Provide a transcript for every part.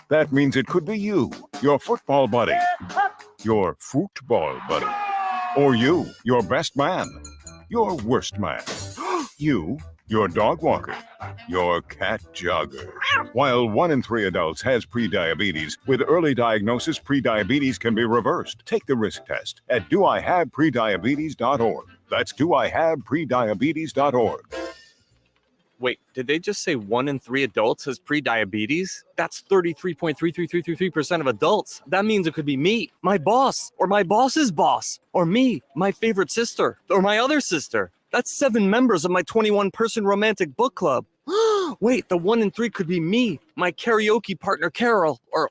That means it could be you, your football buddy, your football buddy, or you, your best man, your worst man, you, your dog walker, your cat jogger. While 1 in 3 adults has prediabetes, with early diagnosis, prediabetes can be reversed. Take the risk test at doihaveprediabetes.org. That's doihaveprediabetes.org. Wait, did they just say 1 in 3 adults has prediabetes? That's 33.33333% of adults. That means it could be me, my boss, or my boss's boss, or me, my favorite sister, or my other sister. That's 7 members of my 21-person romantic book club. Wait, the 1 in 3 could be me, my karaoke partner Carol, or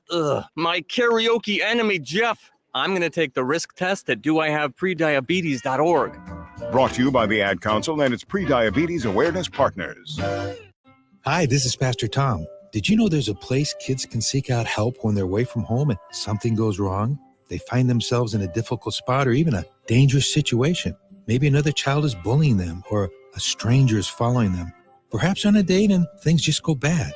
my karaoke enemy Jeff. I'm going to take the risk test at doihaveprediabetes.org. Brought to you by the Ad Council and its Prediabetes Awareness Partners. Hi, this is Pastor Tom. Did you know there's a place kids can seek out help when they're away from home and something goes wrong? They find themselves in a difficult spot or even a dangerous situation. Maybe another child is bullying them or a stranger is following them. Perhaps on a date and things just go bad.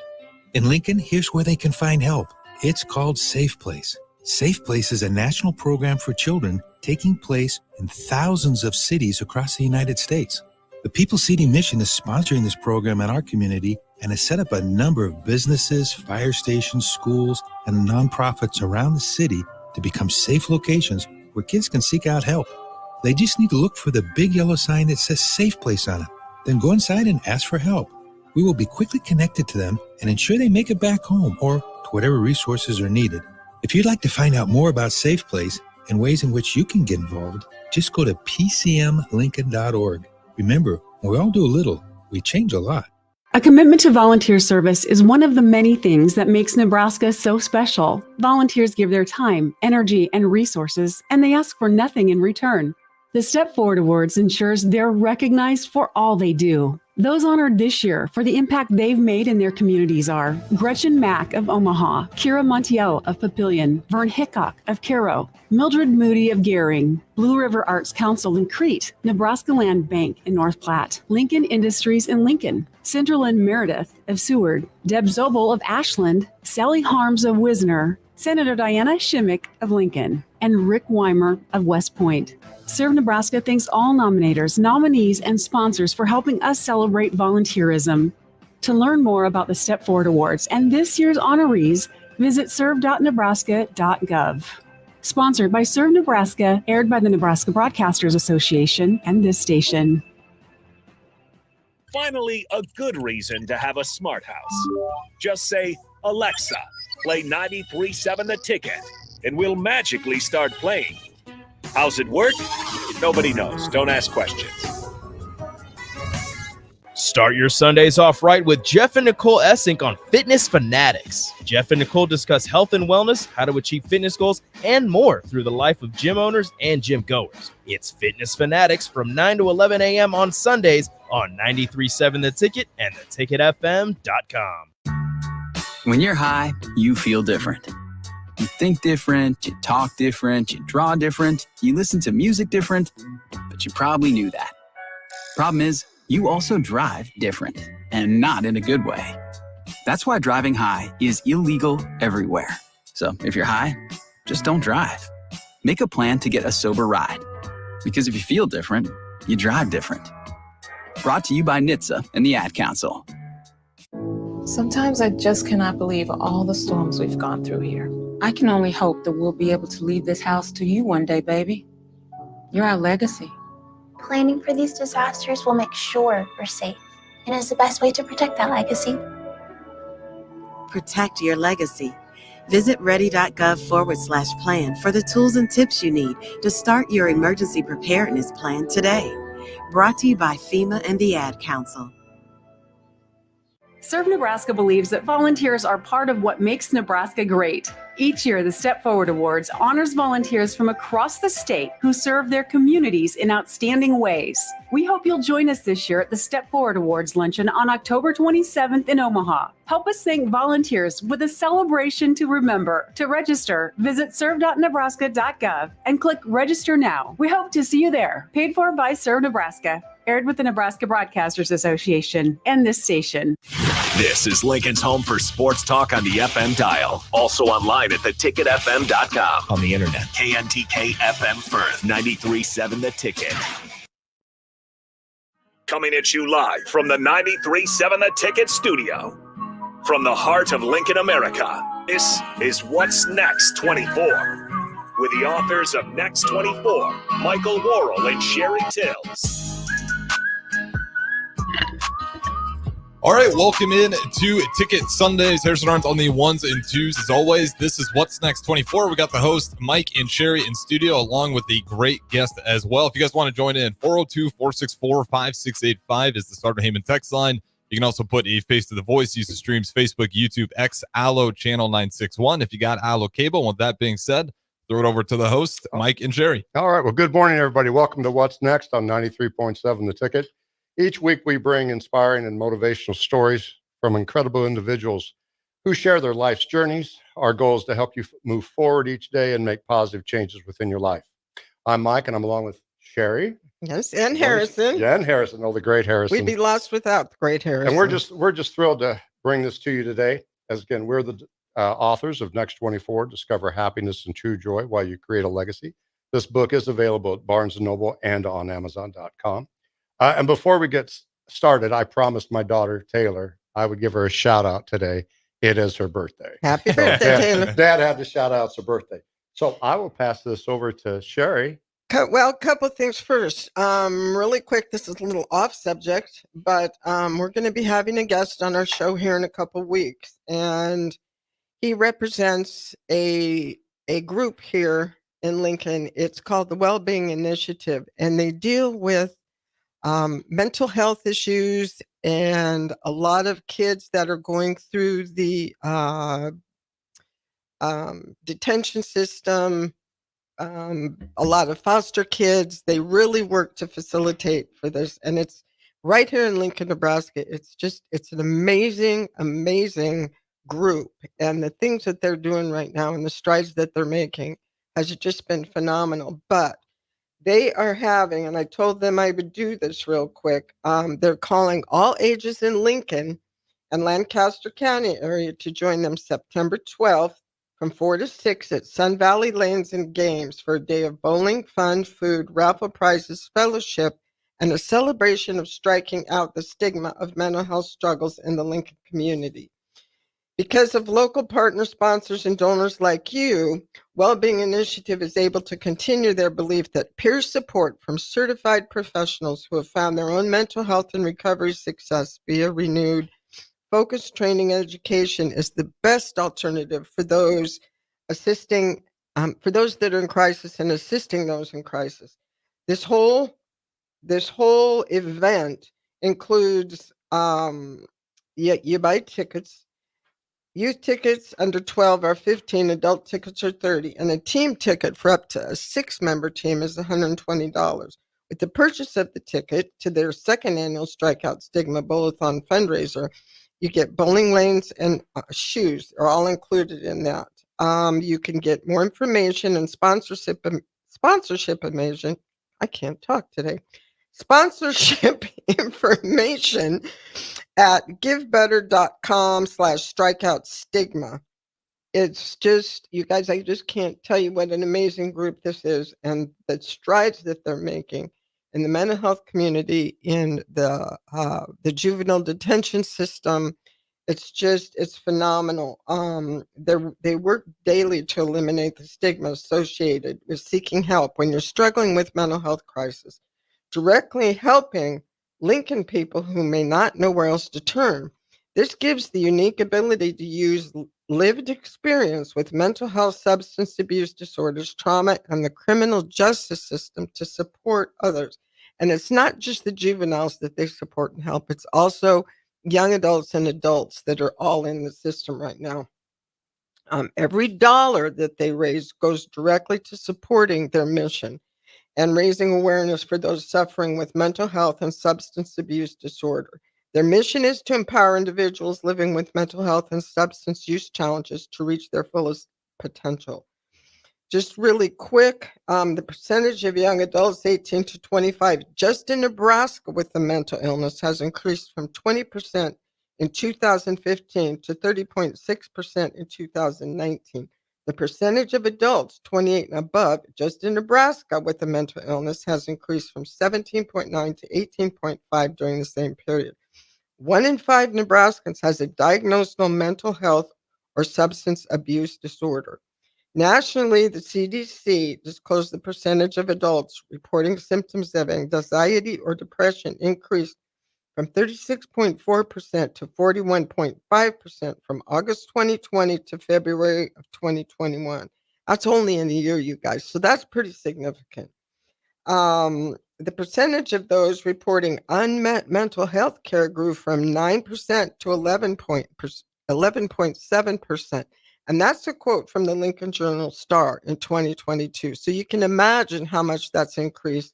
In Lincoln, here's where they can find help. It's called Safe Place. Safe Place is a national program for children taking place in thousands of cities across the United States. The People Seeding Mission is sponsoring this program in our community and has set up a number of businesses, fire stations, schools, and nonprofits around the city to become safe locations where kids can seek out help. They just need to look for the big yellow sign that says Safe Place on it. Then go inside and ask for help. We will be quickly connected to them and ensure they make it back home or to whatever resources are needed. If you'd like to find out more about Safe Place and ways in which you can get involved, just go to pcmlincoln.org. Remember, when we all do a little, we change a lot. A commitment to volunteer service is one of the many things that makes Nebraska so special. Volunteers give their time, energy, and resources, and they ask for nothing in return. The Step Forward Awards ensures they're recognized for all they do. Those honored this year for the impact they've made in their communities are Gretchen Mack of Omaha, Kira Montiel of Papillion, Vern Hickok of Cairo, Mildred Moody of Gehring, Blue River Arts Council in Crete, Nebraska Land Bank in North Platte, Lincoln Industries in Lincoln, Cinderlyn Meredith of Seward, Deb Zobel of Ashland, Sally Harms of Wisner, Senator Diana Shimmick of Lincoln, and Rick Weimer of West Point. Serve Nebraska thanks all nominators, nominees, and sponsors for helping us celebrate volunteerism. To learn more about the Step Forward Awards and this year's honorees, visit serve.nebraska.gov. Sponsored by Serve Nebraska, aired by the Nebraska Broadcasters Association and this station. Finally, a good reason to have a smart house. Just say, Alexa, play 93.7 The Ticket, and we'll magically start playing. How's it work? Nobody knows. Don't ask questions. Start your Sundays off right with Jeff and Nicole Essink on Fitness Fanatics. Jeff and Nicole discuss health and wellness, how to achieve fitness goals, and more through the life of gym owners and gym goers. It's Fitness Fanatics from 9 to 11 a.m. on Sundays on 93.7 The Ticket and theticketfm.com. When you're high, you feel different. You think different, you talk different, you draw different, you listen to music different, but you probably knew that. Problem is, you also drive different, and not in a good way. That's why driving high is illegal everywhere. So if you're high, just don't drive. Make a plan to get a sober ride. Because if you feel different, you drive different. Brought to you by NHTSA and the Ad Council. Sometimes I just cannot believe all the storms we've gone through here. I can only hope that we'll be able to leave this house to you one day, baby. You're our legacy. Planning for these disasters will make sure we're safe, and is the best way to protect that legacy. Protect your legacy. Visit ready.gov/plan for the tools and tips you need to start your emergency preparedness plan today. Brought to you by FEMA and the Ad Council. Serve Nebraska believes that volunteers are part of what makes Nebraska great. Each year, the Step Forward Awards honors volunteers from across the state who serve their communities in outstanding ways. We hope you'll join us this year at the Step Forward Awards luncheon on October 27th in Omaha. Help us thank volunteers with a celebration to remember. To register, visit serve.nebraska.gov and click Register Now. We hope to see you there. Paid for by Serve Nebraska. Aired with the Nebraska Broadcasters Association and this station. This is Lincoln's home for sports talk on the FM dial. Also online at theticketfm.com. On the internet, KNTK FM Firth, 93.7 The Ticket. Coming at you live from the 93.7 The Ticket studio. From the heart of Lincoln, America, this is What's Next 24. With the authors of Next 24, Michael Worrell and Sherry Tills. All right, welcome in to Ticket Sundays. Harrison Arns on the ones and twos. As always, this is What's Next 24. We got the host, Mike and Sherry, in studio, along with the great guest as well. If you guys want to join in, 402-464-5685 is the Starter Heyman text line. You can also put a face to the voice, use the streams, Facebook, YouTube, X, Allo, Channel 961. If you got Allo Cable, with that being said, throw it over to the host, Mike and Sherry. All right, well, good morning, everybody. Welcome to What's Next on 93.7 The Ticket. Each week, we bring inspiring and motivational stories from incredible individuals who share their life's journeys. Our goal is to help you move forward each day and make positive changes within your life. I'm Mike, and I'm along with Sherry. Yes, and Harrison. Yeah, and Harrison. Oh, the great Harrison. We'd be lost without the great Harrison. And we're just thrilled to bring this to you today. As again, we're the authors of Next 24, Discover Happiness and True Joy While You Create a Legacy. This book is available at Barnes & Noble and on Amazon.com. And before we get started, I promised my daughter, Taylor, I would give her a shout out today. It is her birthday. Happy birthday, Taylor. Dad had to shout out it's her birthday. So I will pass this over to Sherry. Well, a couple of things first. Really quick, this is a little off subject, but we're going to be having a guest on our show here in a couple of weeks. And he represents a group here in Lincoln. It's called the Wellbeing Initiative, and they deal with mental health issues and a lot of kids that are going through the detention system, a lot of foster kids. They really work to facilitate for this, and it's right here in Lincoln, Nebraska. It's an amazing group, and the things that they're doing right now and the strides that they're making has just been phenomenal. But they are having, and I told them I would do this real quick, they're calling all ages in Lincoln and Lancaster County area to join them September 12th from 4 to 6 at Sun Valley Lanes and Games for a day of bowling, fun, food, raffle prizes, fellowship, and a celebration of striking out the stigma of mental health struggles in the Lincoln community. Because of local partner sponsors and donors like you, Wellbeing Initiative is able to continue their belief that peer support from certified professionals who have found their own mental health and recovery success via renewed focused training education is the best alternative for those assisting, for those that are in crisis and assisting those in crisis. This whole event includes, you buy tickets. Youth tickets under 12 are 15, adult tickets are 30, and a team ticket for up to a 6-member team is $120. With the purchase of the ticket to their second annual Strikeout Stigma Bowl-a-thon fundraiser, you get bowling lanes and shoes are all included in that. You can get more information and sponsorship information. I can't talk today. Sponsorship information at givebetter.com/strikeoutstigma. It's just, you guys, I just can't tell you what an amazing group this is and the strides that they're making in the mental health community, in the juvenile detention system. It's phenomenal. They work daily to eliminate the stigma associated with seeking help when you're struggling with mental health crisis, directly helping Lincoln people who may not know where else to turn. This gives the unique ability to use lived experience with mental health, substance abuse disorders, trauma, and the criminal justice system to support others. And it's not just the juveniles that they support and help, it's also young adults and adults that are all in the system right now. Every dollar that they raise goes directly to supporting their mission and raising awareness for those suffering with mental health and substance abuse disorder. Their mission is to empower individuals living with mental health and substance use challenges to reach their fullest potential. Just really quick, the percentage of young adults 18 to 25 just in Nebraska with a mental illness has increased from 20% in 2015 to 30.6% in 2019. The percentage of adults 28 and above just in Nebraska with a mental illness has increased from 17.9 to 18.5 during the same period. 1 in 5 Nebraskans has a diagnosed mental health or substance abuse disorder. Nationally, the CDC disclosed the percentage of adults reporting symptoms of anxiety or depression increased from 36.4% to 41.5% from August 2020 to February of 2021. That's only in a year, you guys. So that's pretty significant. The percentage of those reporting unmet mental health care grew from 9% to 11.7%. And that's a quote from the Lincoln Journal Star in 2022. So you can imagine how much that's increased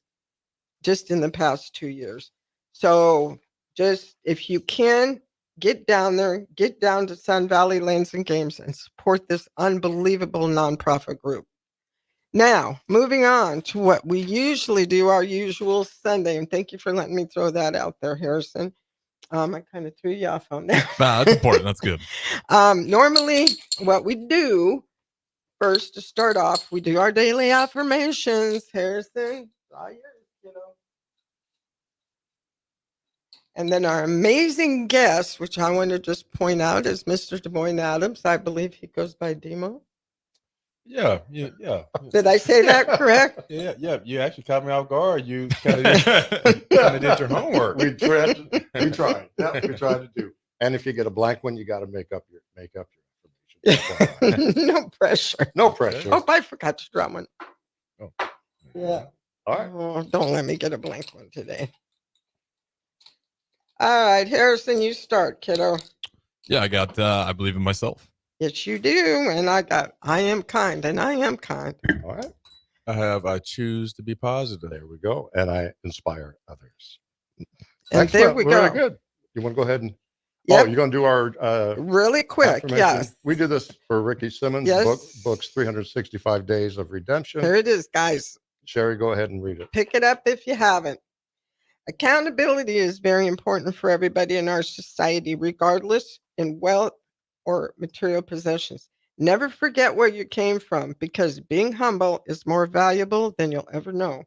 just in the past 2 years. So just if you can, get down there, get down to Sun Valley Lanes and Games and support this unbelievable nonprofit group. Now, moving on to what we usually do, our usual Sunday. And thank you for letting me throw that out there, Harrison. I kind of threw you off on that. Nah, that's important. That's good. Normally, what we do first to start off, we do our daily affirmations. Harrison, all yours, And then our amazing guest, which I want to just point out, is Mr. Des Moines Adams. I believe he goes by Demo. Yeah. Did I say that correct? Yeah. You actually caught me off guard. You kind of did your homework. We tried. Yeah, we tried to do. And if you get a blank one, you got to make up your information. No pressure. No pressure. Oh, I forgot to draw one. Oh. Yeah. All right. Oh, don't let me get a blank one today. All right, Harrison, you start, kiddo. Yeah, I got I believe in myself. Yes, you do. And I got I am kind, and I am kind. All right. I have I choose to be positive. There we go. And I inspire others. And there we go. Very good. You want to go ahead and Yep. you're going to do our really quick. affirmation? Yes. We do this for Ricky Simmons. Yes. Books 365 Days of Redemption. Here it is, guys. Sherry, go ahead and read it. Pick it up if you haven't. Accountability is very important for everybody in our society, regardless in wealth or material possessions. Never forget where you came from, because being humble is more valuable than you'll ever know.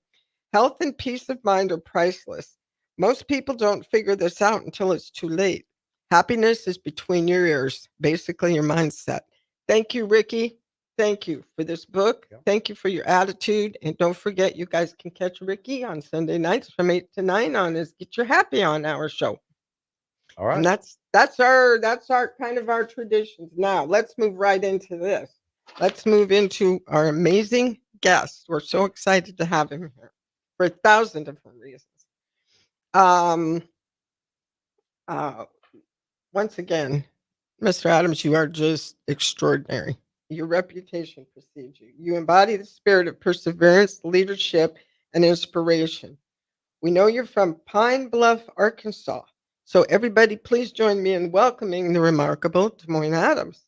Health and peace of mind are priceless. Most people don't figure this out until it's too late. Happiness is between your ears, basically your mindset. Thank you, Ricky. Thank you for this book. Yep. Thank you for your attitude. And don't forget, you guys can catch Ricky on Sunday nights from 8 to 9 on his Get Your Happy On Hour show. All right. And that's our kind of our traditions. Now let's move right into this. Let's move into our amazing guest. We're so excited to have him here for 1,000 different reasons. Once again, Mr. Adams, you are just extraordinary. Your reputation precedes you. You embody the spirit of perseverance, leadership, and inspiration. We know you're from Pine Bluff, Arkansas. So everybody, please join me in welcoming the remarkable Des Moines Adams.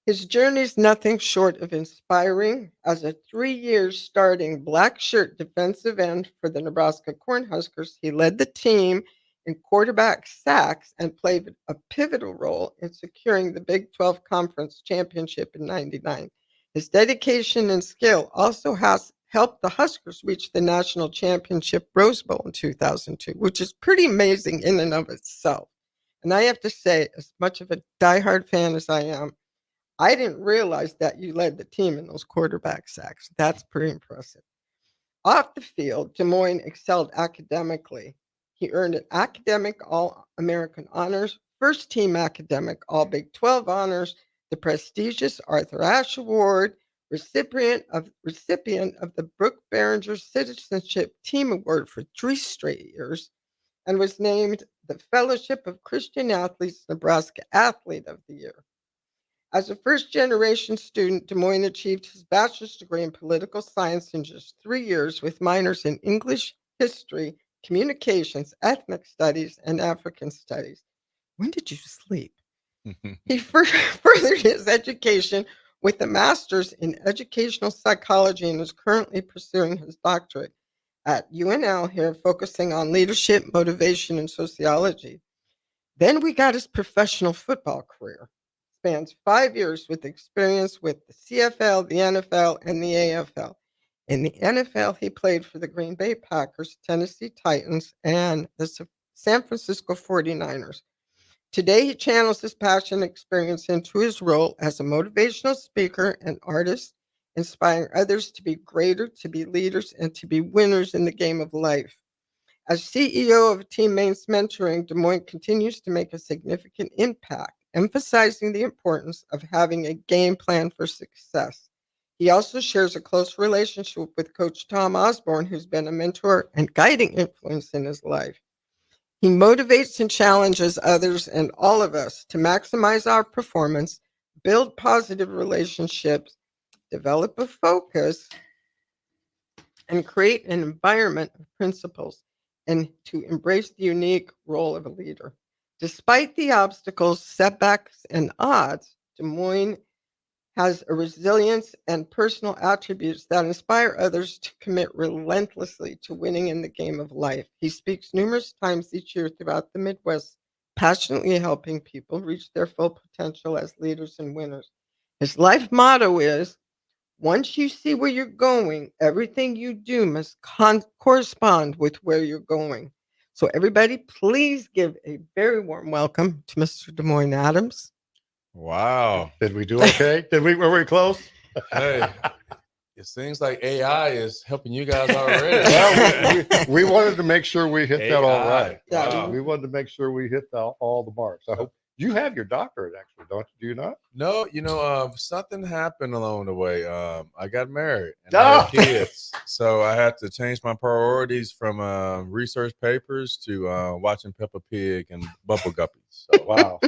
His journey is nothing short of inspiring. As a 3-year starting black shirt defensive end for the Nebraska Cornhuskers, he led the team in quarterback sacks and played a pivotal role in securing the Big 12 Conference Championship in '99. His dedication and skill also has helped the Huskers reach the national championship Rose Bowl in 2002, which is pretty amazing in and of itself. And I have to say, as much of a diehard fan as I am, I didn't realize that you led the team in those quarterback sacks. That's pretty impressive. Off the field, Des Moines excelled academically. He earned an academic All-American honors, first team academic All-Big 12 honors, the prestigious Arthur Ashe Award, recipient of the Brooke Behringer Citizenship Team Award for 3 straight years, and was named the Fellowship of Christian Athletes Nebraska Athlete of the Year. As a first-generation student, Des Moines achieved his bachelor's degree in political science in just 3 years, with minors in English, history, communications, ethnic studies, and African studies. When did you sleep? He furthered his education with a master's in educational psychology and is currently pursuing his doctorate at UNL here, focusing on leadership, motivation, and sociology. Then we got his professional football career. Spans 5 years with experience with the CFL, the NFL, and the AFL. In the NFL, he played for the Green Bay Packers, Tennessee Titans, and the San Francisco 49ers. Today, he channels his passion and experience into his role as a motivational speaker and artist, inspiring others to be greater, to be leaders, and to be winners in the game of life. As CEO of Team Main's Mentoring, Des Moines continues to make a significant impact, emphasizing the importance of having a game plan for success. He also shares a close relationship with Coach Tom Osborne, who's been a mentor and guiding influence in his life. He motivates and challenges others and all of us to maximize our performance, build positive relationships, develop a focus, and create an environment of principles, and to embrace the unique role of a leader. Despite the obstacles, setbacks, and odds, Des Moines has a resilience and personal attributes that inspire others to commit relentlessly to winning in the game of life. He speaks numerous times each year throughout the Midwest, passionately helping people reach their full potential as leaders and winners. His life motto is, once you see where you're going, everything you do must correspond with where you're going. So everybody, please give a very warm welcome to Mr. Des Moines Adams. Wow. Did we do okay? Were we close? Hey, it seems like AI is helping you guys already. Well, we wanted to make sure we hit that all right. Wow. We wanted to make sure we hit all the marks. I hope you have your doctorate, actually, don't you? Do you not? No, something happened along the way. I got married and I had kids, so I had to change my priorities from research papers to watching Peppa Pig and Bubble Guppies. So. Wow,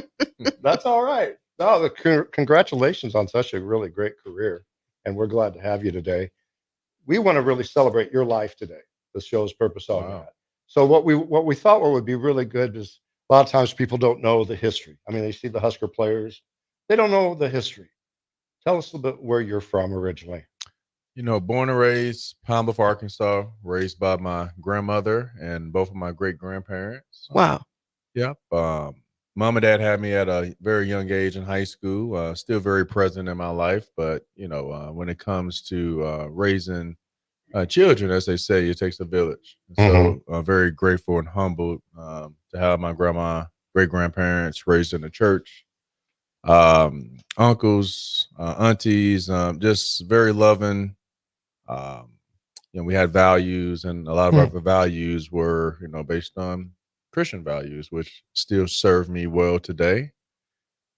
that's all right. No, congratulations on such a really great career, and we're glad to have you today. We want to really celebrate your life today. The show's purpose on that. So what we thought would be really good is, a lot of times people don't know the history. I mean, they see the Husker players, they don't know the history. Tell us a little bit where you're from originally. Born and raised Pine Bluff, Arkansas, raised by my grandmother and both of my great grandparents. Wow. Yep. Mom and dad had me at a very young age in high school, still very present in my life. But, when it comes to raising children, as they say, it takes a village. So very grateful and humbled to have my great grandparents raised in the church, uncles, aunties, just very loving. We had values, and a lot of our values were, based on Christian values, which still serve me well today.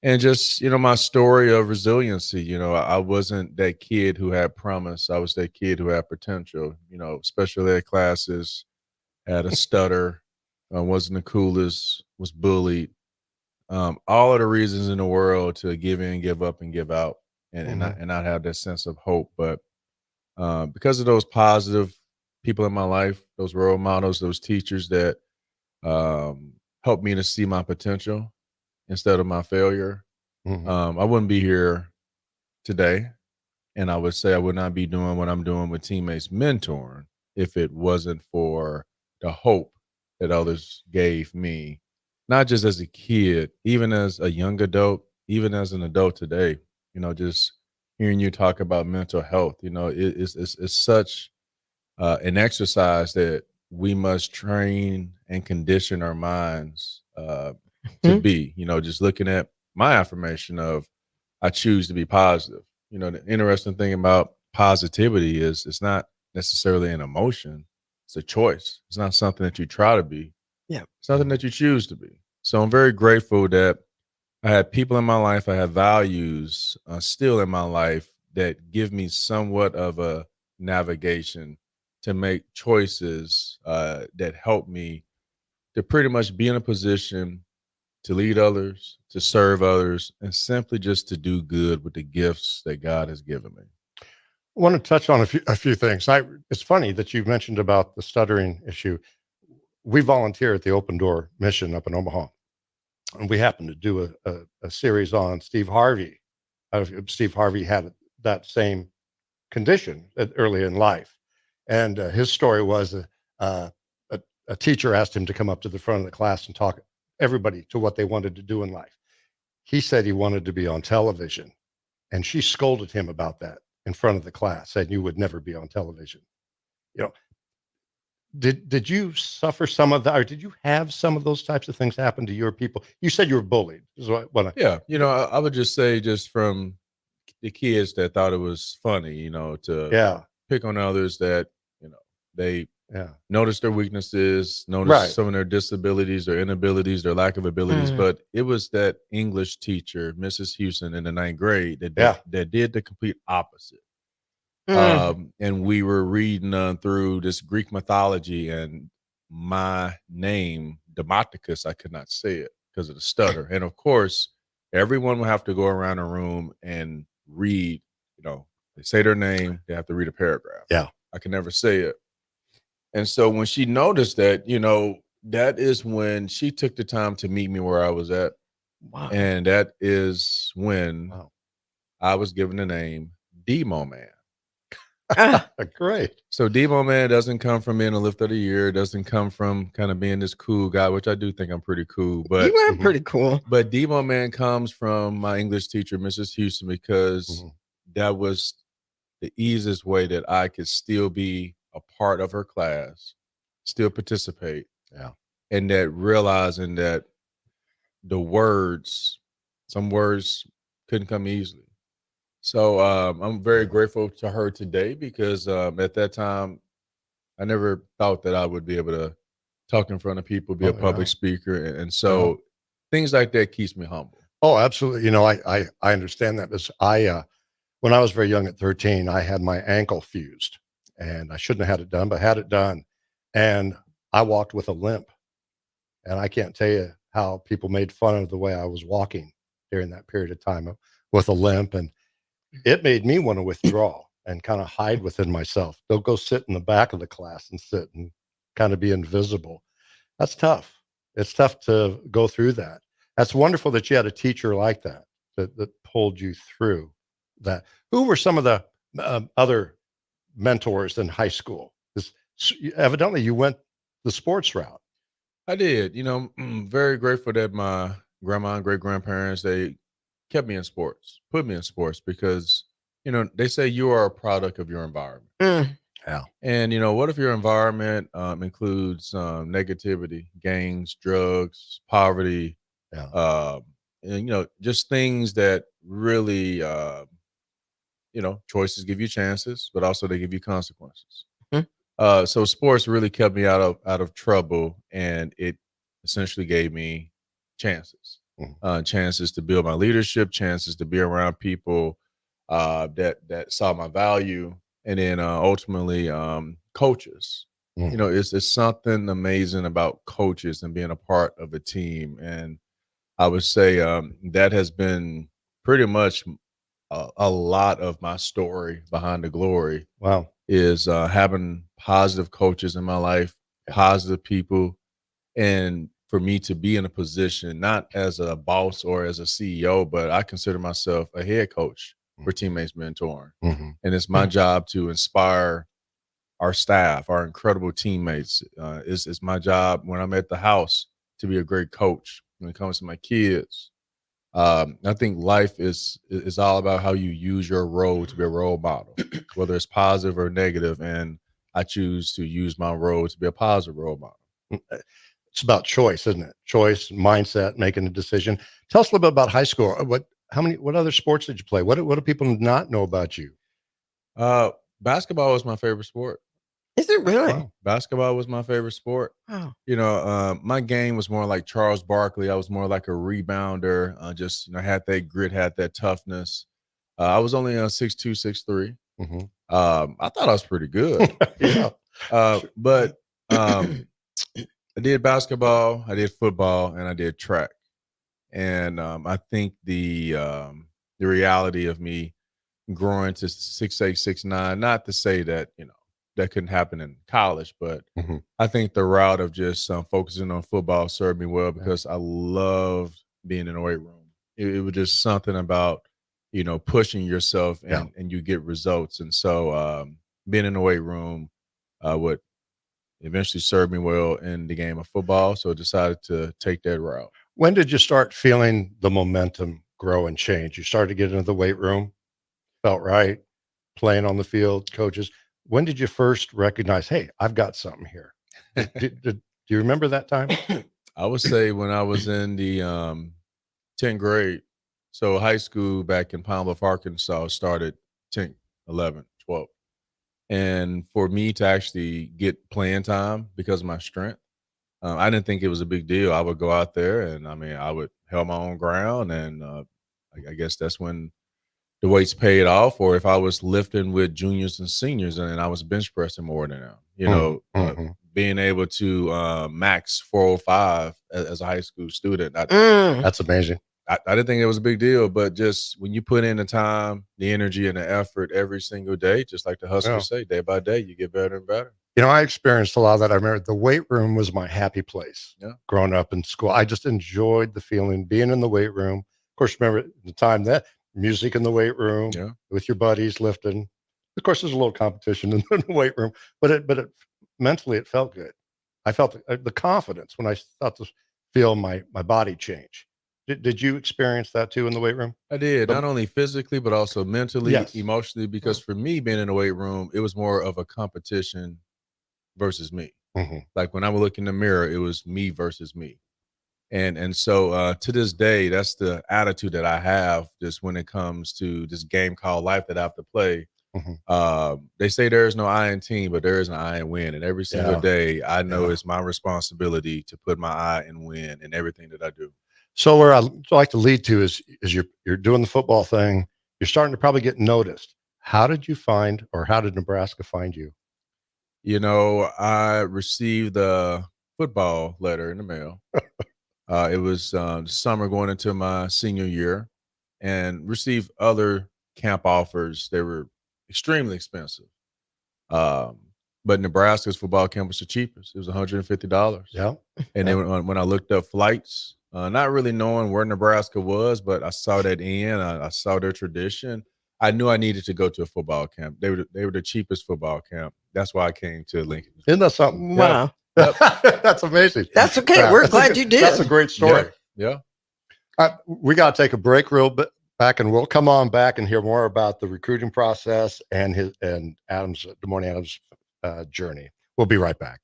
And just, my story of resiliency, I wasn't that kid who had promise. I was that kid who had potential, special ed classes, had a stutter, wasn't the coolest, was bullied. All of the reasons in the world to give in, give up, and give out, and not have that sense of hope. But because of those positive people in my life, those role models, those teachers that helped me to see my potential instead of my failure, I wouldn't be here today. And I would say I would not be doing what I'm doing with Teammates Mentoring if it wasn't for the hope that others gave me, not just as a kid, even as a young adult, even as an adult today. Just hearing you talk about mental health, it's such an exercise that we must train and condition our minds to be. Just looking at my affirmation of I choose to be positive. The interesting thing about positivity is it's not necessarily an emotion. It's a choice. It's not something that you try to be. Yeah. It's something that you choose to be. So I'm very grateful that I had people in my life, I have values still in my life that give me somewhat of a navigation to make choices that help me to pretty much be in a position to lead others, to serve others, and simply just to do good with the gifts that God has given me. I want to touch on a few things. It's funny that you mentioned about the stuttering issue. We volunteer at the Open Door Mission up in Omaha, and we happened to do a series on Steve Harvey. Steve Harvey had that same condition early in life, and his story was a teacher asked him to come up to the front of the class and talk everybody to what they wanted to do in life. He said he wanted to be on television, and she scolded him about that in front of the class, said you would never be on television. You know, did you suffer some of that, or did you have some of those types of things happen to your people? You said you were bullied. Is what Yeah, I would just say, just from the kids that thought it was funny, to yeah, pick on others that, they yeah, notice their weaknesses, notice right. some of their disabilities, their inabilities, their lack of abilities. But it was that English teacher, Mrs. Houston, in the 9th grade that did the complete opposite. And we were reading through this Greek mythology, and my name, Democticus, I could not say it because of the stutter. And of course, everyone would have to go around a room and read, they say their name, they have to read a paragraph. Yeah. I could never say it. And so when she noticed that, that is when she took the time to meet me where I was at. Wow. And that is when Wow. I was given the name Demo Man. Great. So Demo Man doesn't come from being a lift of the year. It doesn't come from kind of being this cool guy, which I do think I'm pretty cool. But You are pretty cool. But Demo Man comes from my English teacher, Mrs. Houston, because that was the easiest way that I could still be a part of her class, still participate. Yeah. And that realizing that some words couldn't come easily. So I'm very grateful to her today, because at that time, I never thought that I would be able to talk in front of people, be a public speaker. And so things like that keeps me humble. Oh, absolutely. I understand that, because when I was very young at 13, I had my ankle fused, and I shouldn't have had it done, but had it done. And I walked with a limp, and I can't tell you how people made fun of the way I was walking during that period of time with a limp. And it made me want to withdraw and kind of hide within myself. They'll go sit in the back of the class and sit and kind of be invisible. That's tough. It's tough to go through that. That's wonderful that you had a teacher like that pulled you through that. Who were some of the other mentors in high school? Evidently you went the sports route. I did. Very grateful that my grandma and great grandparents, they kept me in sports, put me in sports, because, they say you are a product of your environment. Yeah. And, what if your environment includes negativity, gangs, drugs, poverty, and, just things that really, choices give you chances, but also they give you consequences. So sports really kept me out of trouble, and it essentially gave me chances. Chances to build my leadership, chances to be around people that saw my value, and then ultimately coaches. It's something amazing about coaches and being a part of a team. And I would say that has been pretty much a lot of my story behind the glory. Wow. Is having positive coaches in my life, positive people, and for me to be in a position, not as a boss or as a CEO, but I consider myself a head coach for teammates mentoring. And it's my job to inspire our staff, our incredible teammates. It's my job when I'm at the house to be a great coach when it comes to my kids. I think life is all about how you use your role to be a role model, whether it's positive or negative. And I choose to use my role to be a positive role model. It's about choice, isn't it? Choice, mindset, making a decision. Tell us a little bit about high school. What other sports did you play? What do people not know about you? Basketball was my favorite sport. Is it really? Wow. Basketball was my favorite sport. Wow. My game was more like Charles Barkley. I was more like a rebounder. Had that grit, had that toughness. I was only 6'2", 6'3". I thought I was pretty good. But I did basketball, I did football, and I did track. And I think the reality of me growing to 6'8", 6'9", not to say that, that couldn't happen in college, but I think the route of just focusing on football served me well, because I loved being in the weight room. It was just something about, pushing yourself and you get results. And so being in the weight room would eventually served me well in the game of football. So I decided to take that route. When did you start feeling the momentum grow and change? You started to get into the weight room, felt right, playing on the field, coaches. When did you first recognize, hey, I've got something here? Do you remember that time? I would say when I was in the 10th grade, so high school back in Pine Bluff, Arkansas, started 10th, 11th, 12th. And for me to actually get playing time because of my strength, I didn't think it was a big deal. I would go out there and, I would held my own ground. And I guess that's when the weights paid off. Or if I was lifting with juniors and seniors and I was bench pressing more than them, being able to max 405 as a high school student. That's amazing. I didn't think it was a big deal, but just when you put in the time, the energy, and the effort every single day, just like the Huskers say, day by day, you get better and better. I experienced a lot of that. I remember the weight room was my happy place. Growing up in school, I just enjoyed the feeling being in the weight room. Of course, remember the time that music in the weight room with your buddies lifting. Of course, there's a little competition in the weight room, but it mentally it felt good. I felt the confidence when I thought to feel my body change. Did you experience that too in the weight room? I did, not only physically, but also mentally, emotionally, because for me, being in the weight room, it was more of a competition versus me. Like when I would look in the mirror, it was me versus me. And so to this day, that's the attitude that I have just when it comes to this game called life that I have to play. They say there is no I in team, but there is an I in win. And every single day, I know it's my responsibility to put my I in win in everything that I do. So where I like to lead to is you're doing the football thing. You're starting to probably get noticed. How did you find, or how did Nebraska find you? I received a football letter in the mail. It was the summer going into my senior year, and received other camp offers. They were extremely expensive. But Nebraska's football camp was the cheapest. It was $150. Yeah. And then when I looked up flights, not really knowing where Nebraska was, but I saw that I saw their tradition. I knew I needed to go to a football camp. They were the cheapest football camp. That's why I came to Lincoln. Isn't that something? Wow. Yeah. That's amazing. That's okay. We're glad you did. That's a great story. Yeah. We got to take a break real bit back, and we'll come on back and hear more about the recruiting process and Des Moines Adams' journey. We'll be right back.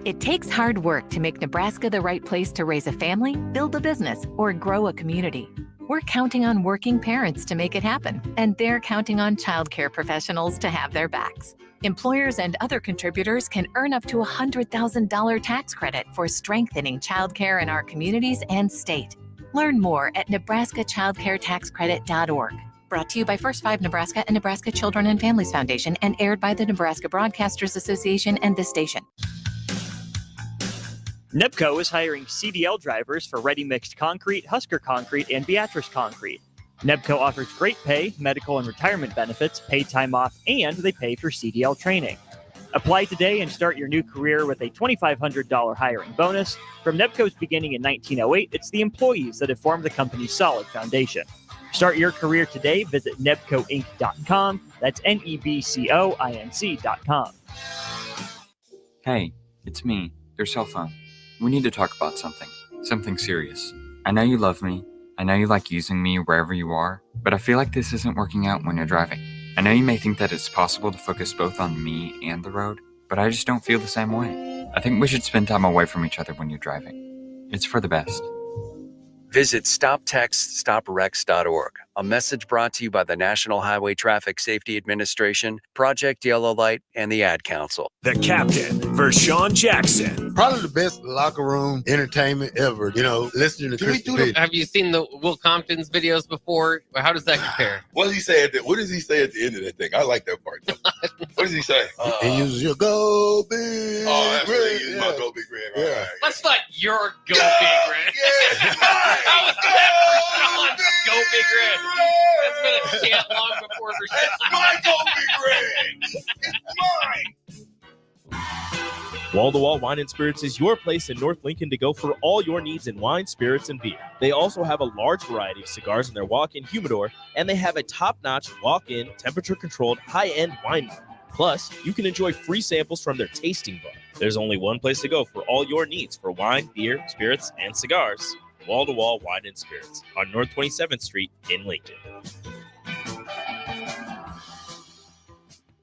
It takes hard work to make Nebraska the right place to raise a family, build a business, or grow a community. We're counting on working parents to make it happen, and they're counting on childcare professionals to have their backs. Employers and other contributors can earn up to a $100,000 tax credit for strengthening childcare in our communities and state. Learn more at nebraskachildcaretaxcredit.org. Brought to you by First 5 Nebraska and Nebraska Children and Families Foundation, and aired by the Nebraska Broadcasters Association and this station. NEPCO is hiring CDL drivers for Ready Mixed Concrete, Husker Concrete, and Beatrice Concrete. NEPCO offers great pay, medical and retirement benefits, paid time off, and they pay for CDL training. Apply today and start your new career with a $2,500 hiring bonus. From NEPCO's beginning in 1908, it's the employees that have formed the company's solid foundation. Start your career today. Visit nebcoinc.com. That's NEBCOINC.com. Hey, it's me, your cell phone. We need to talk about something serious. I know you love me. I know you like using me wherever you are, but I feel like this isn't working out when you're driving. I know you may think that it's possible to focus both on me and the road, but I just don't feel the same way. I think we should spend time away from each other when you're driving. It's for the best. Visit StopTextStopWrecks.org. A message brought to you by the National Highway Traffic Safety Administration, Project Yellow Light, and the Ad Council. The captain, Vershawn Jackson. Probably the best locker room entertainment ever. Listening to Chris. Have you seen the Will Compton's videos before? How does that compare? What does he say at the end of that thing? I like that part. What does he say? He uses your go big. Oh, that's what he uses. My go big red. Right, right. That's not your go big red. Yeah. How is that Vershawn's go big red? That's been a chant long before Vershawn. That's my go big red. It's mine. Wall to Wall Wine and Spirits is your place in North Lincoln to go for all your needs in wine, spirits, and beer. They also have a large variety of cigars in their walk-in humidor, and they have a top-notch walk-in, temperature-controlled, high-end wine bar. Plus, you can enjoy free samples from their tasting bar. There's only one place to go for all your needs for wine, beer, spirits, and cigars. Wall to Wall Wine and Spirits on North 27th Street in Lincoln.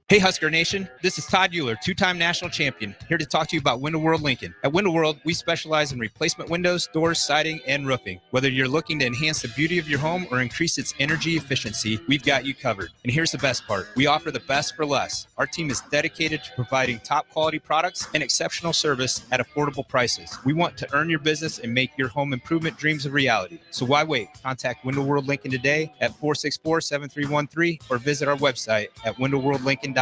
Hey Husker Nation, this is Todd Euler, two-time national champion, here to talk to you about Window World Lincoln. At Window World, we specialize in replacement windows, doors, siding, and roofing. Whether you're looking to enhance the beauty of your home or increase its energy efficiency, we've got you covered. And here's the best part. We offer the best for less. Our team is dedicated to providing top quality products and exceptional service at affordable prices. We want to earn your business and make your home improvement dreams a reality. So why wait? Contact Window World Lincoln today at 464-7313 or visit our website at windowworldlincoln.com.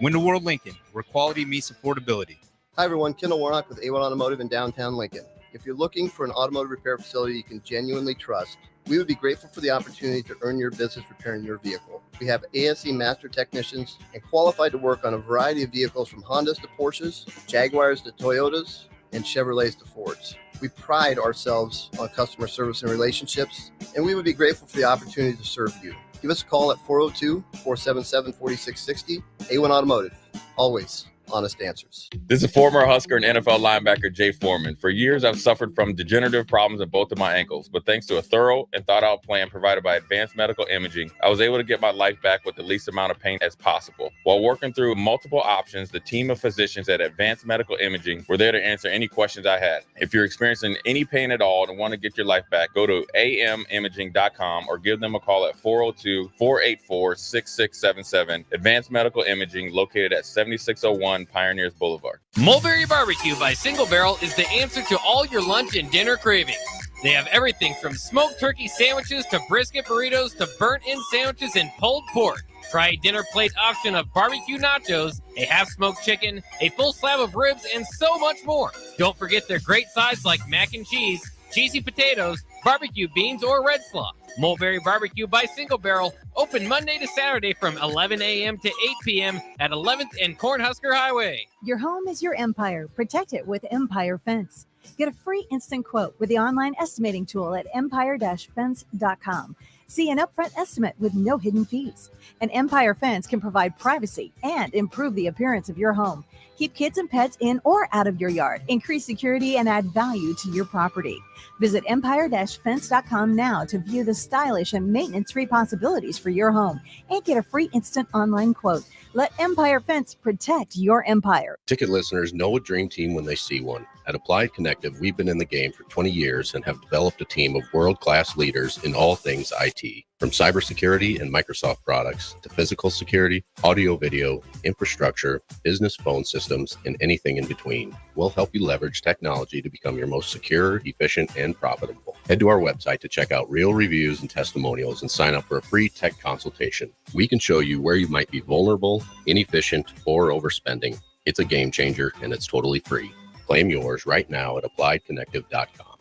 Window World Lincoln, where quality meets affordability. Hi everyone, Kendall Warnock with A1 Automotive in downtown Lincoln. If you're looking for an automotive repair facility you can genuinely trust, we would be grateful for the opportunity to earn your business repairing your vehicle. We have ASE master technicians and qualified to work on a variety of vehicles from Hondas to Porsches, Jaguars to Toyotas, and Chevrolets to Fords. We pride ourselves on customer service and relationships, and we would be grateful for the opportunity to serve you. Give us a call at 402-477-4660. A1 Automotive. Always honest answers. This is former Husker and NFL linebacker Jay Foreman. For years, I've suffered from degenerative problems in both of my ankles, but thanks to a thorough and thought-out plan provided by Advanced Medical Imaging, I was able to get my life back with the least amount of pain as possible. While working through multiple options, the team of physicians at Advanced Medical Imaging were there to answer any questions I had. If you're experiencing any pain at all and want to get your life back, go to amimaging.com or give them a call at 402-484-6677. Advanced Medical Imaging, located at 7601 Pioneers Boulevard. Mulberry Barbecue by Single Barrel is the answer to all your lunch and dinner cravings. They have everything from smoked turkey sandwiches to brisket burritos to burnt-in sandwiches and pulled pork. Try a dinner plate option of barbecue nachos, a half-smoked chicken, a full slab of ribs, and so much more. Don't forget their great sides like mac and cheese, cheesy potatoes, barbecue beans, or red slaw. Mulberry Barbecue by Single Barrel, open Monday to Saturday from 11 a.m. to 8 p.m. at 11th and Cornhusker Highway. Your home is your empire. Protect it with Empire Fence. Get a free instant quote with the online estimating tool at empire-fence.com. See an upfront estimate with no hidden fees. An Empire Fence can provide privacy and improve the appearance of your home. Keep kids and pets in or out of your yard. Increase security and add value to your property. Visit empire-fence.com now to view the stylish and maintenance-free possibilities for your home and get a free instant online quote. Let Empire Fence protect your empire. Ticket listeners know a dream team when they see one. At Applied Connective, we've been in the game for 20 years and have developed a team of world-class leaders in all things IT. From cybersecurity and Microsoft products to physical security, audio-video, infrastructure, business phone systems, and anything in between, we'll help you leverage technology to become your most secure, efficient, and profitable. Head to our website to check out real reviews and testimonials and sign up for a free tech consultation. We can show you where you might be vulnerable, inefficient, or overspending. It's a game changer, and it's totally free. Claim yours right now at appliedconnective.com.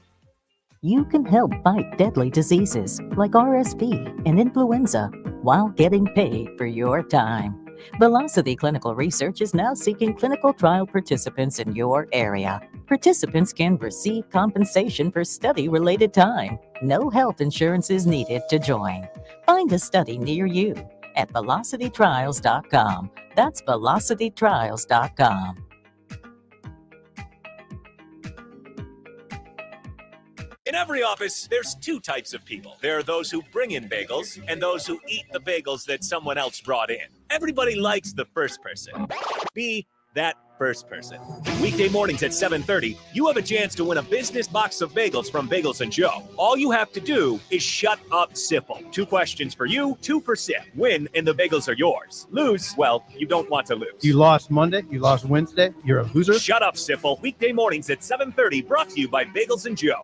You can help fight deadly diseases like RSV and influenza while getting paid for your time. Velocity Clinical Research is now seeking clinical trial participants in your area. Participants can receive compensation for study-related time. No health insurance is needed to join. Find a study near you at velocitytrials.com. That's velocitytrials.com. In every office, there's two types of people. There are those who bring in bagels and those who eat the bagels that someone else brought in. Everybody likes the first person. Be that first person. Weekday mornings at 7:30, you have a chance to win a business box of bagels from Bagels & Joe. All you have to do is shut up, Sipple. 2 questions for you, 2 for Sip. Win, and the bagels are yours. Lose, well, you don't want to lose. You lost Monday, you lost Wednesday, you're a loser. Shut up, Sipple. Weekday mornings at 7:30, brought to you by Bagels & Joe.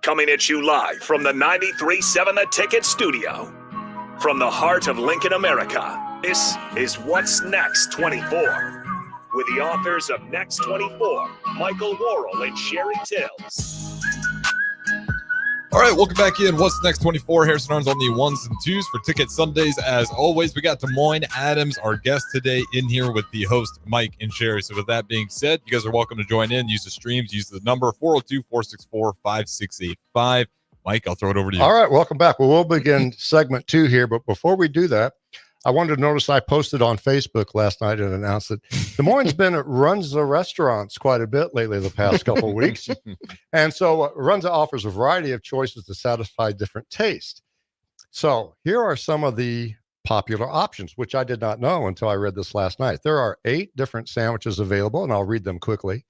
Coming at you live from the 93.7 The Ticket studio. From the heart of Lincoln, America, this is What's Next 24. With the authors of Next 24, Michael Worrell and Sherry Tills. All right, welcome back in. What's Next 24? Harrison Arns on the ones and twos for Ticket Sundays. As always, we got Des Moines Adams, our guest today, in here with the host, Mike and Sherry. So with that being said, you guys are welcome to join in. Use the streams. Use the number 402-464-5685. Mike, I'll throw it over to you. All right, welcome back. Well, we'll begin segment 2 here. But before we do that, I wanted to notice I posted on Facebook last night and announced that Des Moines been at Runza restaurants quite a bit lately the past couple of weeks. And so Runza offers a variety of choices to satisfy different tastes. So here are some of the popular options, which I did not know until I read this last night. There are 8 different sandwiches available, and I'll read them quickly.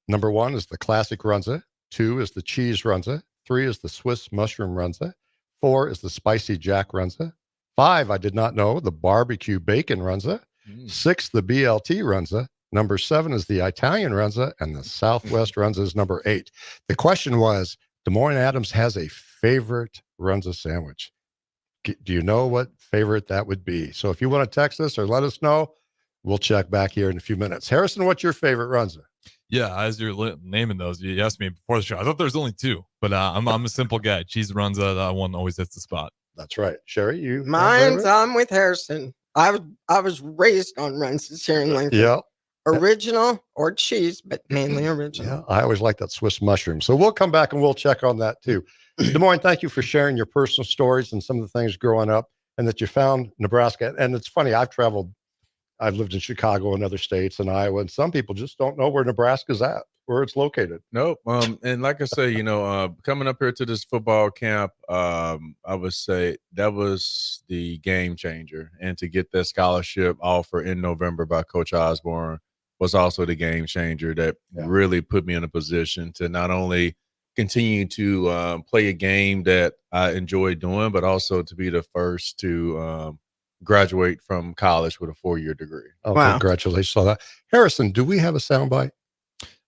Number 1 is the classic Runza. 2 is the cheese Runza. 3 is the Swiss mushroom Runza. 4 is the spicy Jack Runza. 5, I did not know, the barbecue bacon Runza. 6, the BLT Runza. Number 7 is the Italian Runza, and the Southwest Runza is number 8. The question was, Des Moines Adams has a favorite Runza sandwich. Do you know what favorite that would be? So if you want to text us or let us know, we'll check back here in a few minutes. Harrison, what's your favorite Runza? Yeah, as you're naming those, you asked me before the show. I thought there was only 2, but I'm a simple guy. Cheese Runza, that one always hits the spot. That's right. Sherry, you? I'm with Harrison. I was raised on Runza's here in Lincoln. Yeah. Original or cheese, but mainly original. Yeah, I always like that Swiss mushroom. So we'll come back and we'll check on that too. Des Moines, thank you for sharing your personal stories and some of the things growing up and that you found Nebraska. And it's funny, I've lived in Chicago and other states and Iowa, and some people just don't know where Nebraska's at, where it's located. Nope. And like I say, coming up here to this football camp, I would say that was the game changer. And to get that scholarship offer in November by Coach Osborne was also the game changer that really put me in a position to not only continue to play a game that I enjoy doing, but also to be the first to graduate from college with a 4-year degree. Oh, wow. Congratulations on that. Harrison, do we have a soundbite?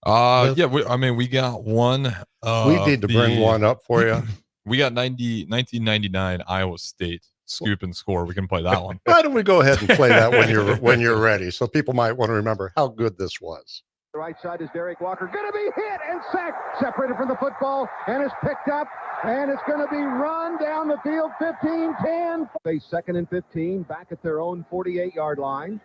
Yeah, we got one. We need to bring one up for you. We got 1999 Iowa State scoop and score. We can play that one. Why don't we go ahead and play that when you're ready, so people might want to remember how good this was. The right side is Derek Walker, going to be hit and sacked, separated from the football, and is picked up, and it's going to be run down the field, 15-10. They 2nd and 15, back at their own 48-yard line.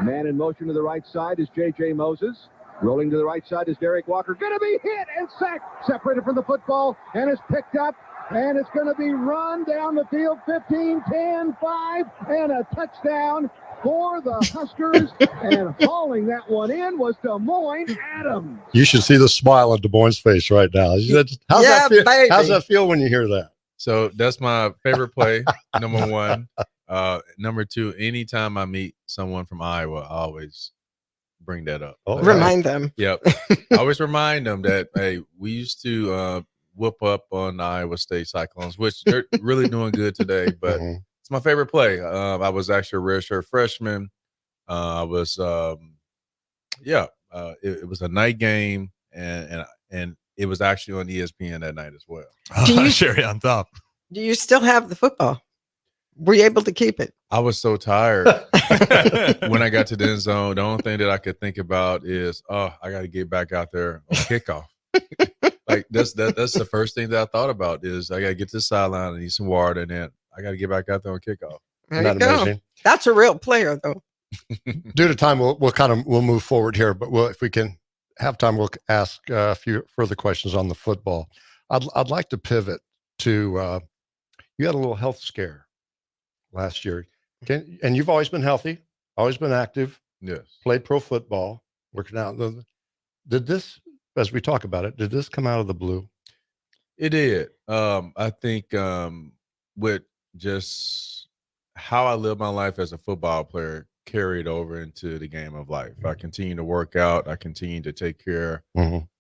Man in motion to the right side is J.J. Moses. Rolling to the right side is Derek Walker, going to be hit and sacked, separated from the football, and is picked up, and it's going to be run down the field, 15-10, 5, and a touchdown for the Huskers. And hauling that one in was Des Moines Adams. You should see the smile on Des Moines' face right now. How's that feel when you hear that? So that's my favorite play, number 1. Number 2, anytime I meet someone from Iowa, I always bring that up. Remind them. Yep. I always remind them that, hey, we used to whoop up on the Iowa State Cyclones, which they're really doing good today, but it's my favorite play. I was actually a redshirt freshman. It was a night game, and it was actually on ESPN that night as well. Sherry on top. Do you still have the football? Were you able to keep it? I was so tired when I got to the end zone. The only thing that I could think about is, I got to get back out there on kickoff. Like that's the first thing that I thought about is I got to get to the sideline and eat some water, and then I got to get back out there on kickoff. There you go. Amazing? That's a real player, though. Due to time, we'll move forward here, but if we can have time, we'll ask a few further questions on the football. I'd like to pivot to you had a little health scare last year, and you've always been healthy, always been active. Yes, played pro football, working out. Did this, as we talk about it, did this come out of the blue? It did. I think with just how I live my life as a football player carried over into the game of life. I continue to work out. I continue to take care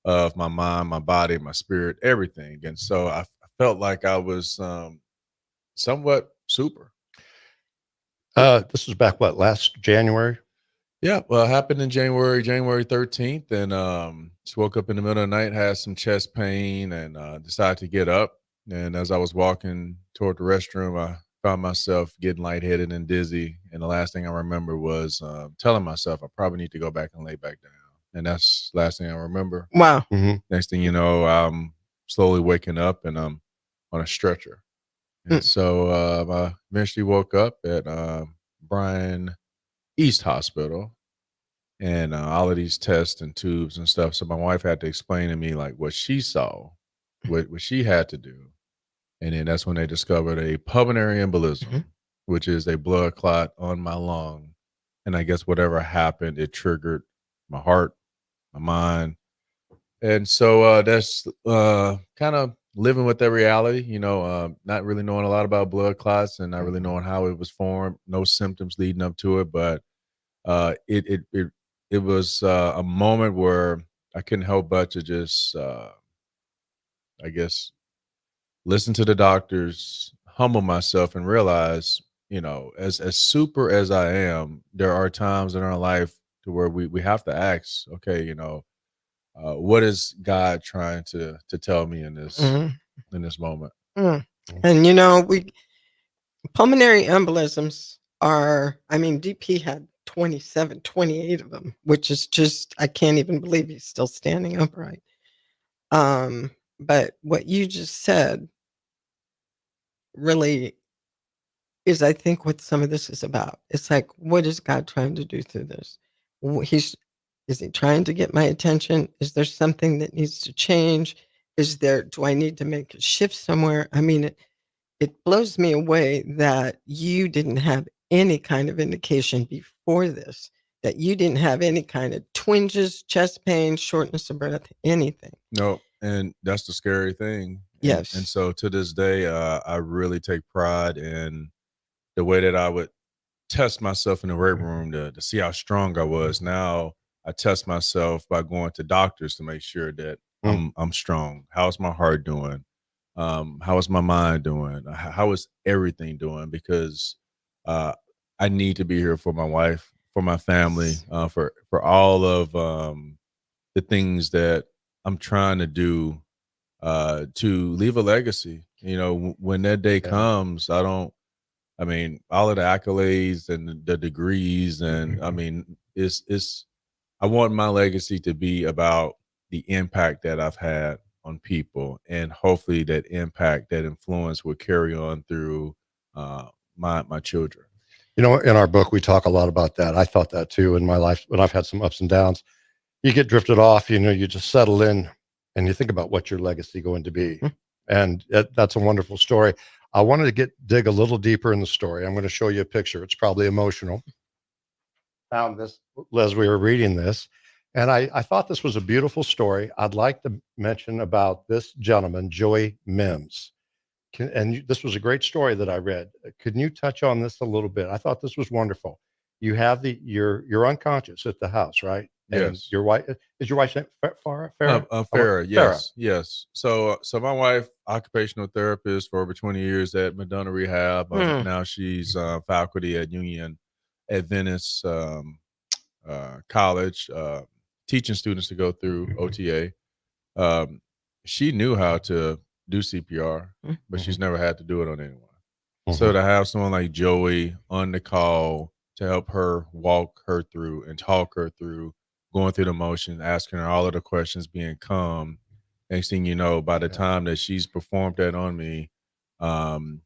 of my mind, my body, my spirit, everything. And so I felt like I was somewhat super. This was back, last January? Yeah, well, it happened in January 13th, and just woke up in the middle of the night, had some chest pain, and decided to get up. And as I was walking toward the restroom, I found myself getting lightheaded and dizzy. And the last thing I remember was telling myself I probably need to go back and lay back down. And that's the last thing I remember. Wow. Next thing you know, I'm slowly waking up and I'm on a stretcher. And so I eventually woke up at Bryan East Hospital, and all of these tests and tubes and stuff. So my wife had to explain to me like what she saw, what she had to do. And then that's when they discovered a pulmonary embolism. which is a blood clot on my lung. And I guess whatever happened, it triggered my heart, my mind. And so that's kind of living with that reality, not really knowing a lot about blood clots and not really knowing how it was formed, no symptoms leading up to it. But it was a moment where I couldn't help but to just, I guess, listen to the doctors, humble myself, and realize, as super as I am, there are times in our life to where we have to ask, okay, what is God trying to tell me in this moment? And we pulmonary embolisms are, DP had 27, 28 of them, which is just, I can't even believe he's still standing upright. But what you just said really is, I think, what some of this is about. It's like, what is God trying to do through this? Is he trying to get my attention? Is there something that needs to change? Do I need to make a shift somewhere? It blows me away that you didn't have any kind of indication before this, that you didn't have any kind of twinges, chest pain, shortness of breath, anything. No, and that's the scary thing. Yes. And so to this day, I really take pride in the way that I would test myself in the weight room to see how strong I was. Now I test myself by going to doctors to make sure that I'm strong. How's my heart doing? How is my mind doing? How is everything doing? Because I need to be here for my wife, for my family, for all of the things that I'm trying to do to leave a legacy. When that day comes, all of the accolades and the degrees, and I want my legacy to be about the impact that I've had on people, and hopefully that impact, that influence will carry on through my children. In our book, we talk a lot about that. I thought that too in my life when I've had some ups and downs. You get drifted off, you just settle in and you think about what your legacy going to be. And that's a wonderful story. I wanted to dig a little deeper in the story. I'm going to show you a picture. It's probably emotional. Found this as we were reading this, and I thought this was a beautiful story. I'd like to mention about this gentleman, Joey Mims. This was a great story that I read. Could you touch on this a little bit? I thought this was wonderful. You have you're unconscious at the house, right? And Yes. your wife is your wife's name Farrah? Farrah, yes. So my wife, occupational therapist for over 20 years at Madonna Rehab. Now she's faculty at Union Adventist College, teaching students to go through OTA. She knew how to do CPR, but she's never had to do it on anyone. So to have someone like Joey on the call to help her walk her through and talk her through going through the motions, asking her all of the questions, being calm. Next thing you know, by the time that she's performed that on me, and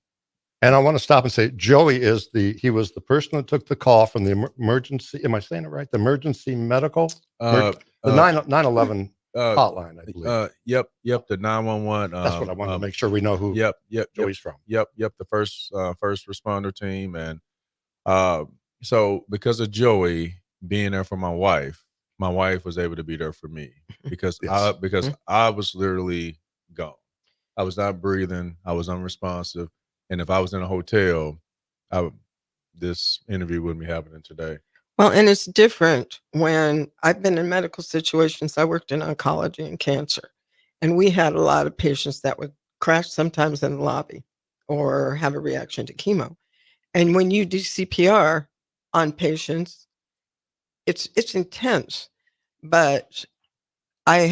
I want to stop and say, Joey he was the person that took the call from the emergency. Am I saying it right? The emergency medical, the 911 hotline, I believe. Yep. The 911. That's what I wanted to make sure we know who. Joey's from. Yep. The first responder team, and so because of Joey being there for my wife was able to be there for me because I was literally gone. I was not breathing. I was unresponsive. And if I was in a hotel, this interview wouldn't be happening today. Well, and it's different when I've been in medical situations. I worked in oncology and cancer, and we had a lot of patients that would crash sometimes in the lobby or have a reaction to chemo. And when you do CPR on patients, it's intense. But we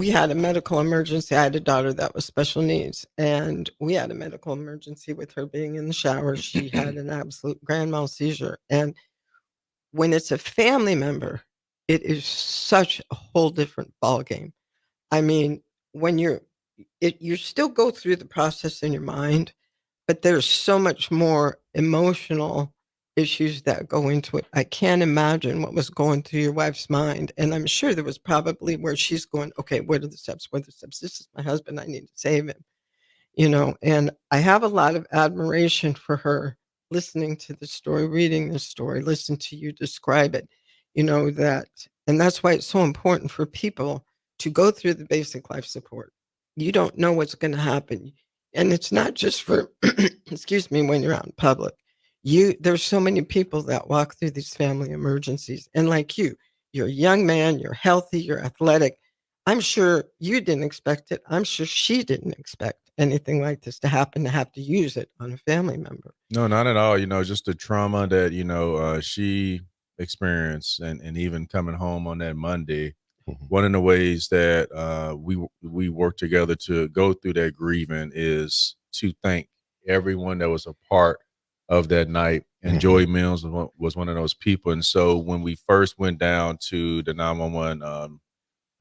had a medical emergency. I had a daughter that was special needs, and we had a medical emergency with her being in the shower. She had an absolute grand mal seizure. And when it's a family member, it is such a whole different ballgame. When you still go through the process in your mind, but there's so much more emotional issues that go into it. I can't imagine what was going through your wife's mind. And I'm sure there was probably where she's going, okay, what are the steps? What are the steps? This is my husband. I need to save him. And I have a lot of admiration for her listening to the story, reading the story, listen to you describe it, that, and that's why it's so important for people to go through the basic life support. You don't know what's going to happen. And it's not just for, excuse me, when you're out in public. There's so many people that walk through these family emergencies. And like you're a young man, you're healthy, you're athletic. I'm sure you didn't expect it. I'm sure she didn't expect anything like this to happen, to have to use it on a family member. No, not at all. Just the trauma that, she experienced and even coming home on that Monday. One of the ways that we work together to go through that grieving is to thank everyone that was a part of that night. And Joey Mills was one of those people. And so when we first went down to the 911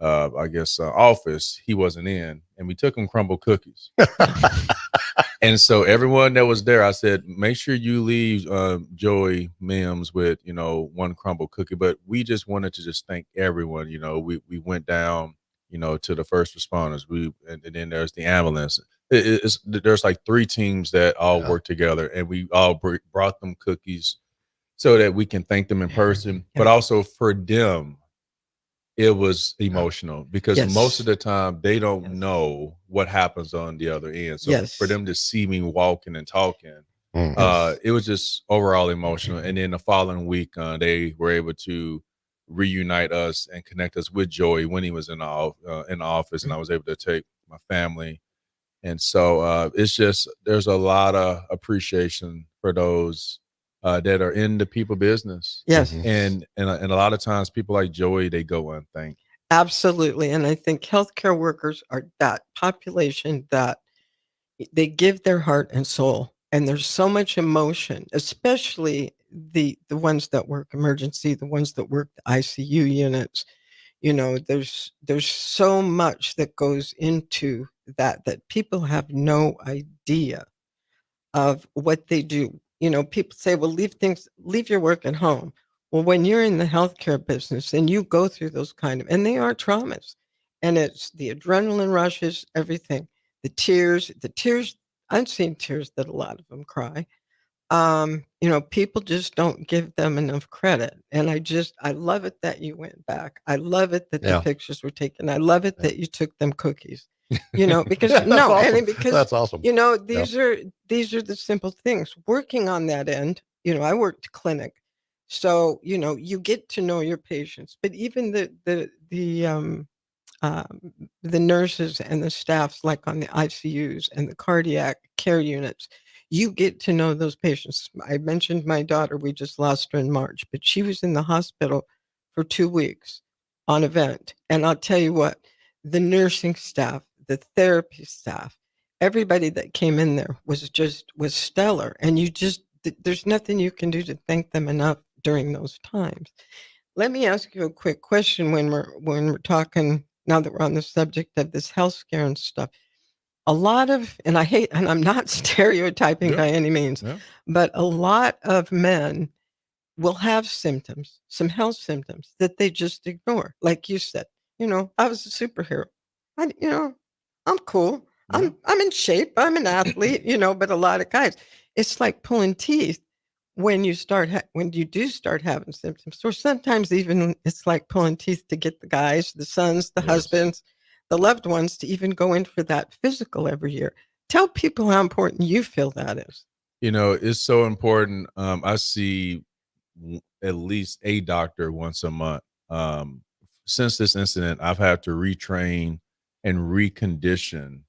office, he wasn't in, and we took him crumble cookies. And so everyone that was there, I said, make sure you leave Joey Mims with, one crumble cookie. But we just wanted to just thank everyone. We went down, to the first responders. And then there's the ambulance. There's like 3 teams that all work together, and we all brought them cookies so that we can thank them in person, but also for them. It was emotional because most of the time they don't know what happens on the other end. So for them to see me walking and talking, it was just overall emotional. And then the following week, they were able to reunite us and connect us with Joey when he was in the office, and I was able to take my family. And so it's just, there's a lot of appreciation for those that are in the people business. Yes. And a lot of times people like Joey, they go unthanked. Absolutely. And I think healthcare workers are that population that they give their heart and soul. And there's so much emotion, especially the ones that work emergency, the ones that work the ICU units. There's so much that goes into that people have no idea of what they do. People say, well, leave your work at home. Well, when you're in the healthcare business and you go through those and they are traumas, and it's the adrenaline rushes, everything, the tears, I've seen tears that a lot of them cry. People just don't give them enough credit. And I love it that you went back. I love it that the pictures were taken. I love it that you took them cookies. Because because that's awesome. These are the simple things. Working on that end, I worked clinic, so you get to know your patients. But even the nurses and the staffs, like on the ICUs and the cardiac care units, you get to know those patients. I mentioned my daughter. We just lost her in March, but she was in the hospital for 2 weeks on a vent. And I'll tell you what, the nursing staff, the therapy staff, everybody that came in there was stellar. And there's nothing you can do to thank them enough during those times. Let me ask you a quick question when we're talking, now that we're on the subject of this health scare and stuff. A lot of, and I'm not stereotyping by any means, but a lot of men will have symptoms, some health symptoms that they just ignore. Like you said, I was a superhero. I'm cool. I'm in shape. I'm an athlete, but a lot of guys, it's like pulling teeth when you do start having symptoms. Or sometimes even it's like pulling teeth to get the guys, the sons, the husbands, the loved ones to even go in for that physical every year. Tell people how important you feel that is. It's so important. I see at least a doctor once a month. Since this incident, I've had to retrain and recondition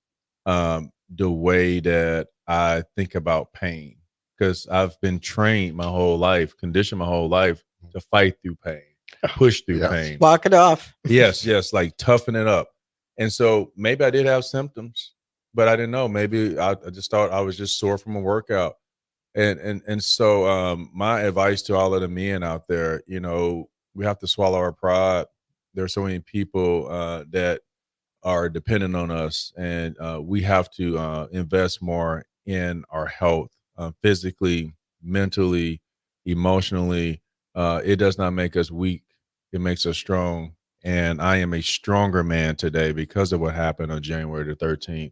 the way that I think about pain, because I've been trained my whole life, conditioned my whole life to fight through pain, push through pain. Walk it off. Yes, like toughen it up. And so maybe I did have symptoms, but I didn't know. Maybe I just thought I was just sore from a workout. And so my advice to all of the men out there, we have to swallow our pride. There's so many people that are dependent on us, and we have to invest more in our health, physically, mentally, emotionally. It does not make us weak. It makes us strong. And I am a stronger man today because of what happened on January the 13th.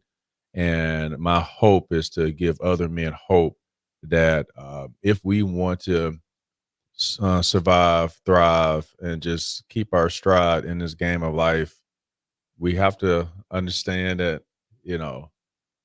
And my hope is to give other men hope that if we want to survive, thrive, and just keep our stride in this game of life, we have to understand that,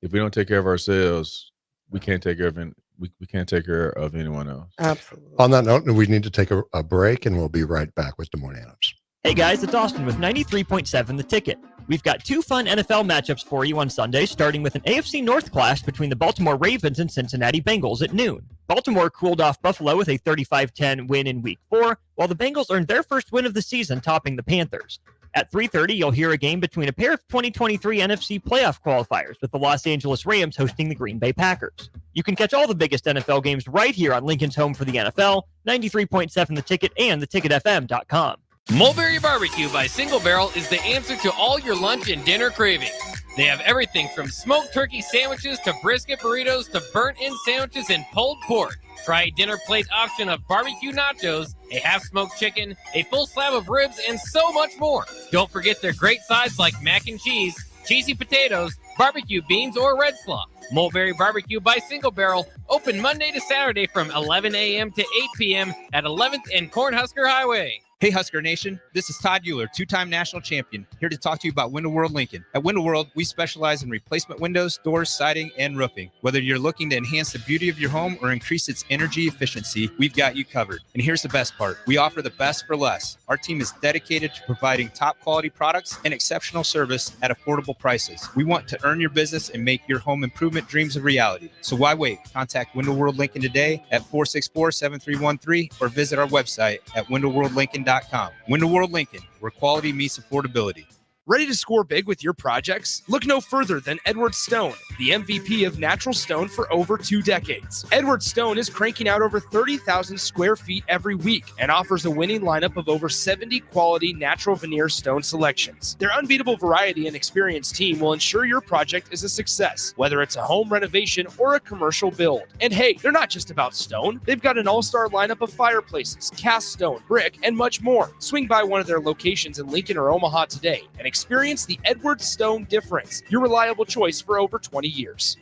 if we don't take care of ourselves, we can't take care of we can't take care of anyone else. Absolutely. On that note, we need to take a break, and we'll be right back with Des Moines Adams. Hey guys, it's Austin with 93.7 The Ticket. We've got 2 fun NFL matchups for you on Sunday, starting with an AFC North clash between the Baltimore Ravens and Cincinnati Bengals at noon. Baltimore cooled off Buffalo with a 35-10 win in Week 4, while the Bengals earned their first win of the season, topping the Panthers. At 3:30, you'll hear a game between a pair of 2023 NFC playoff qualifiers, with the Los Angeles Rams hosting the Green Bay Packers. You can catch all the biggest NFL games right here on Lincoln's home for the NFL, 93.7 The Ticket and theticketfm.com. Mulberry Barbecue by Single Barrel is the answer to all your lunch and dinner cravings. They have everything from smoked turkey sandwiches to brisket burritos to burnt-in sandwiches and pulled pork. Try a dinner plate option of barbecue nachos, a half-smoked chicken, a full slab of ribs, and so much more. Don't forget their great sides like mac and cheese, cheesy potatoes, barbecue beans, or red slaw. Mulberry Barbecue by Single Barrel, open Monday to Saturday from 11 a.m. to 8 p.m. at 11th and Cornhusker Highway. Hey, Husker Nation. This is Todd Euler, 2-time national champion, here to talk to you about Window World Lincoln. At Window World, we specialize in replacement windows, doors, siding, and roofing. Whether you're looking to enhance the beauty of your home or increase its energy efficiency, we've got you covered. And here's the best part. We offer the best for less. Our team is dedicated to providing top quality products and exceptional service at affordable prices. We want to earn your business and make your home improvement dreams a reality. So why wait? Contact Window World Lincoln today at 464-7313 or visit our website at windowworldlincoln.com. Window World Lincoln, where quality meets affordability. Ready to score big with your projects? Look no further than Edward Stone, the MVP of natural stone for over 2 decades. Edward Stone is cranking out over 30,000 square feet every week and offers a winning lineup of over 70 quality natural veneer stone selections. Their unbeatable variety and experienced team will ensure your project is a success, whether it's a home renovation or a commercial build. And hey, they're not just about stone. They've got an all-star lineup of fireplaces, cast stone, brick, and much more. Swing by one of their locations in Lincoln or Omaha today and experience the Edward Stone difference, your reliable choice for over 20 years.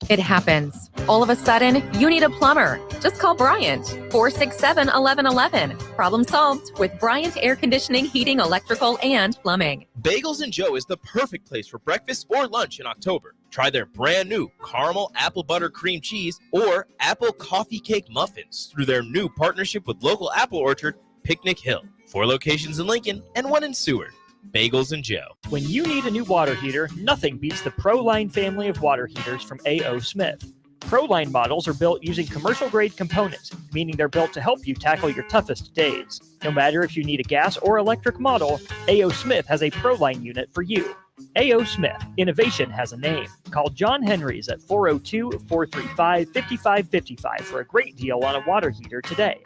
It happens. All of a sudden, you need a plumber. Just call Bryant, 467-1111. Problem solved with Bryant Air Conditioning, Heating, Electrical, and Plumbing. Bagels & Joe is the perfect place for breakfast or lunch in October. Try their brand new caramel apple butter cream cheese or apple coffee cake muffins through their new partnership with local apple orchard, Picnic Hill. 4 locations in Lincoln and 1 in Seward. Bagels & Joe. When you need a new water heater, nothing beats the ProLine family of water heaters from A.O. Smith. ProLine models are built using commercial-grade components, meaning they're built to help you tackle your toughest days. No matter if you need a gas or electric model, A.O. Smith has a ProLine unit for you. A.O. Smith. Innovation has a name. Call John Henry's at 402-435-5555 for a great deal on a water heater today.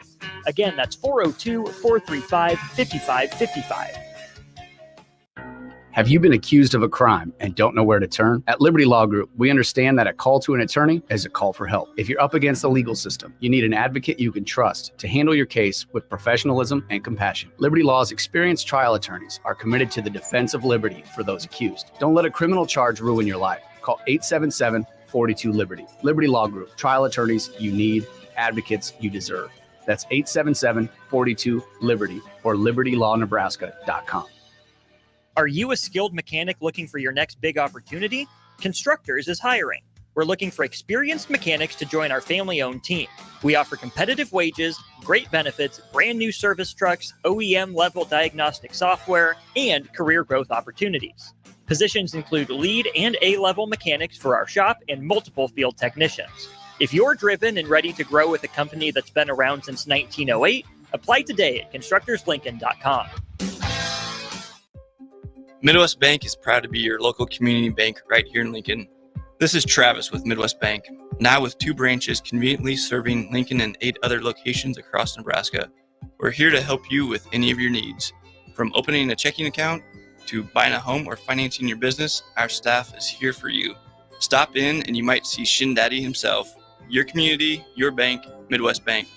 Again, that's 402-435-5555. Have you been accused of a crime and don't know where to turn? At Liberty Law Group, we understand that a call to an attorney is a call for help. If you're up against the legal system, you need an advocate you can trust to handle your case with professionalism and compassion. Liberty Law's experienced trial attorneys are committed to the defense of liberty for those accused. Don't let a criminal charge ruin your life. Call 877-42-LIBERTY. Liberty Law Group. Trial attorneys you need, advocates you deserve. That's 877-42-LIBERTY or libertylawnebraska.com. Are you a skilled mechanic looking for your next big opportunity? Constructors is hiring. We're looking for experienced mechanics to join our family-owned team. We offer competitive wages, great benefits, brand new service trucks, OEM-level diagnostic software, and career growth opportunities. Positions include lead and A-level mechanics for our shop and multiple field technicians. If you're driven and ready to grow with a company that's been around since 1908, apply today at constructorslincoln.com. Midwest Bank is proud to be your local community bank right here in Lincoln. This is Travis with Midwest Bank, now with 2 branches conveniently serving Lincoln and 8 other locations across Nebraska. We're here to help you with any of your needs. From opening a checking account to buying a home or financing your business, our staff is here for you. Stop in and you might see Shin Daddy himself. Your community, your bank, Midwest Bank.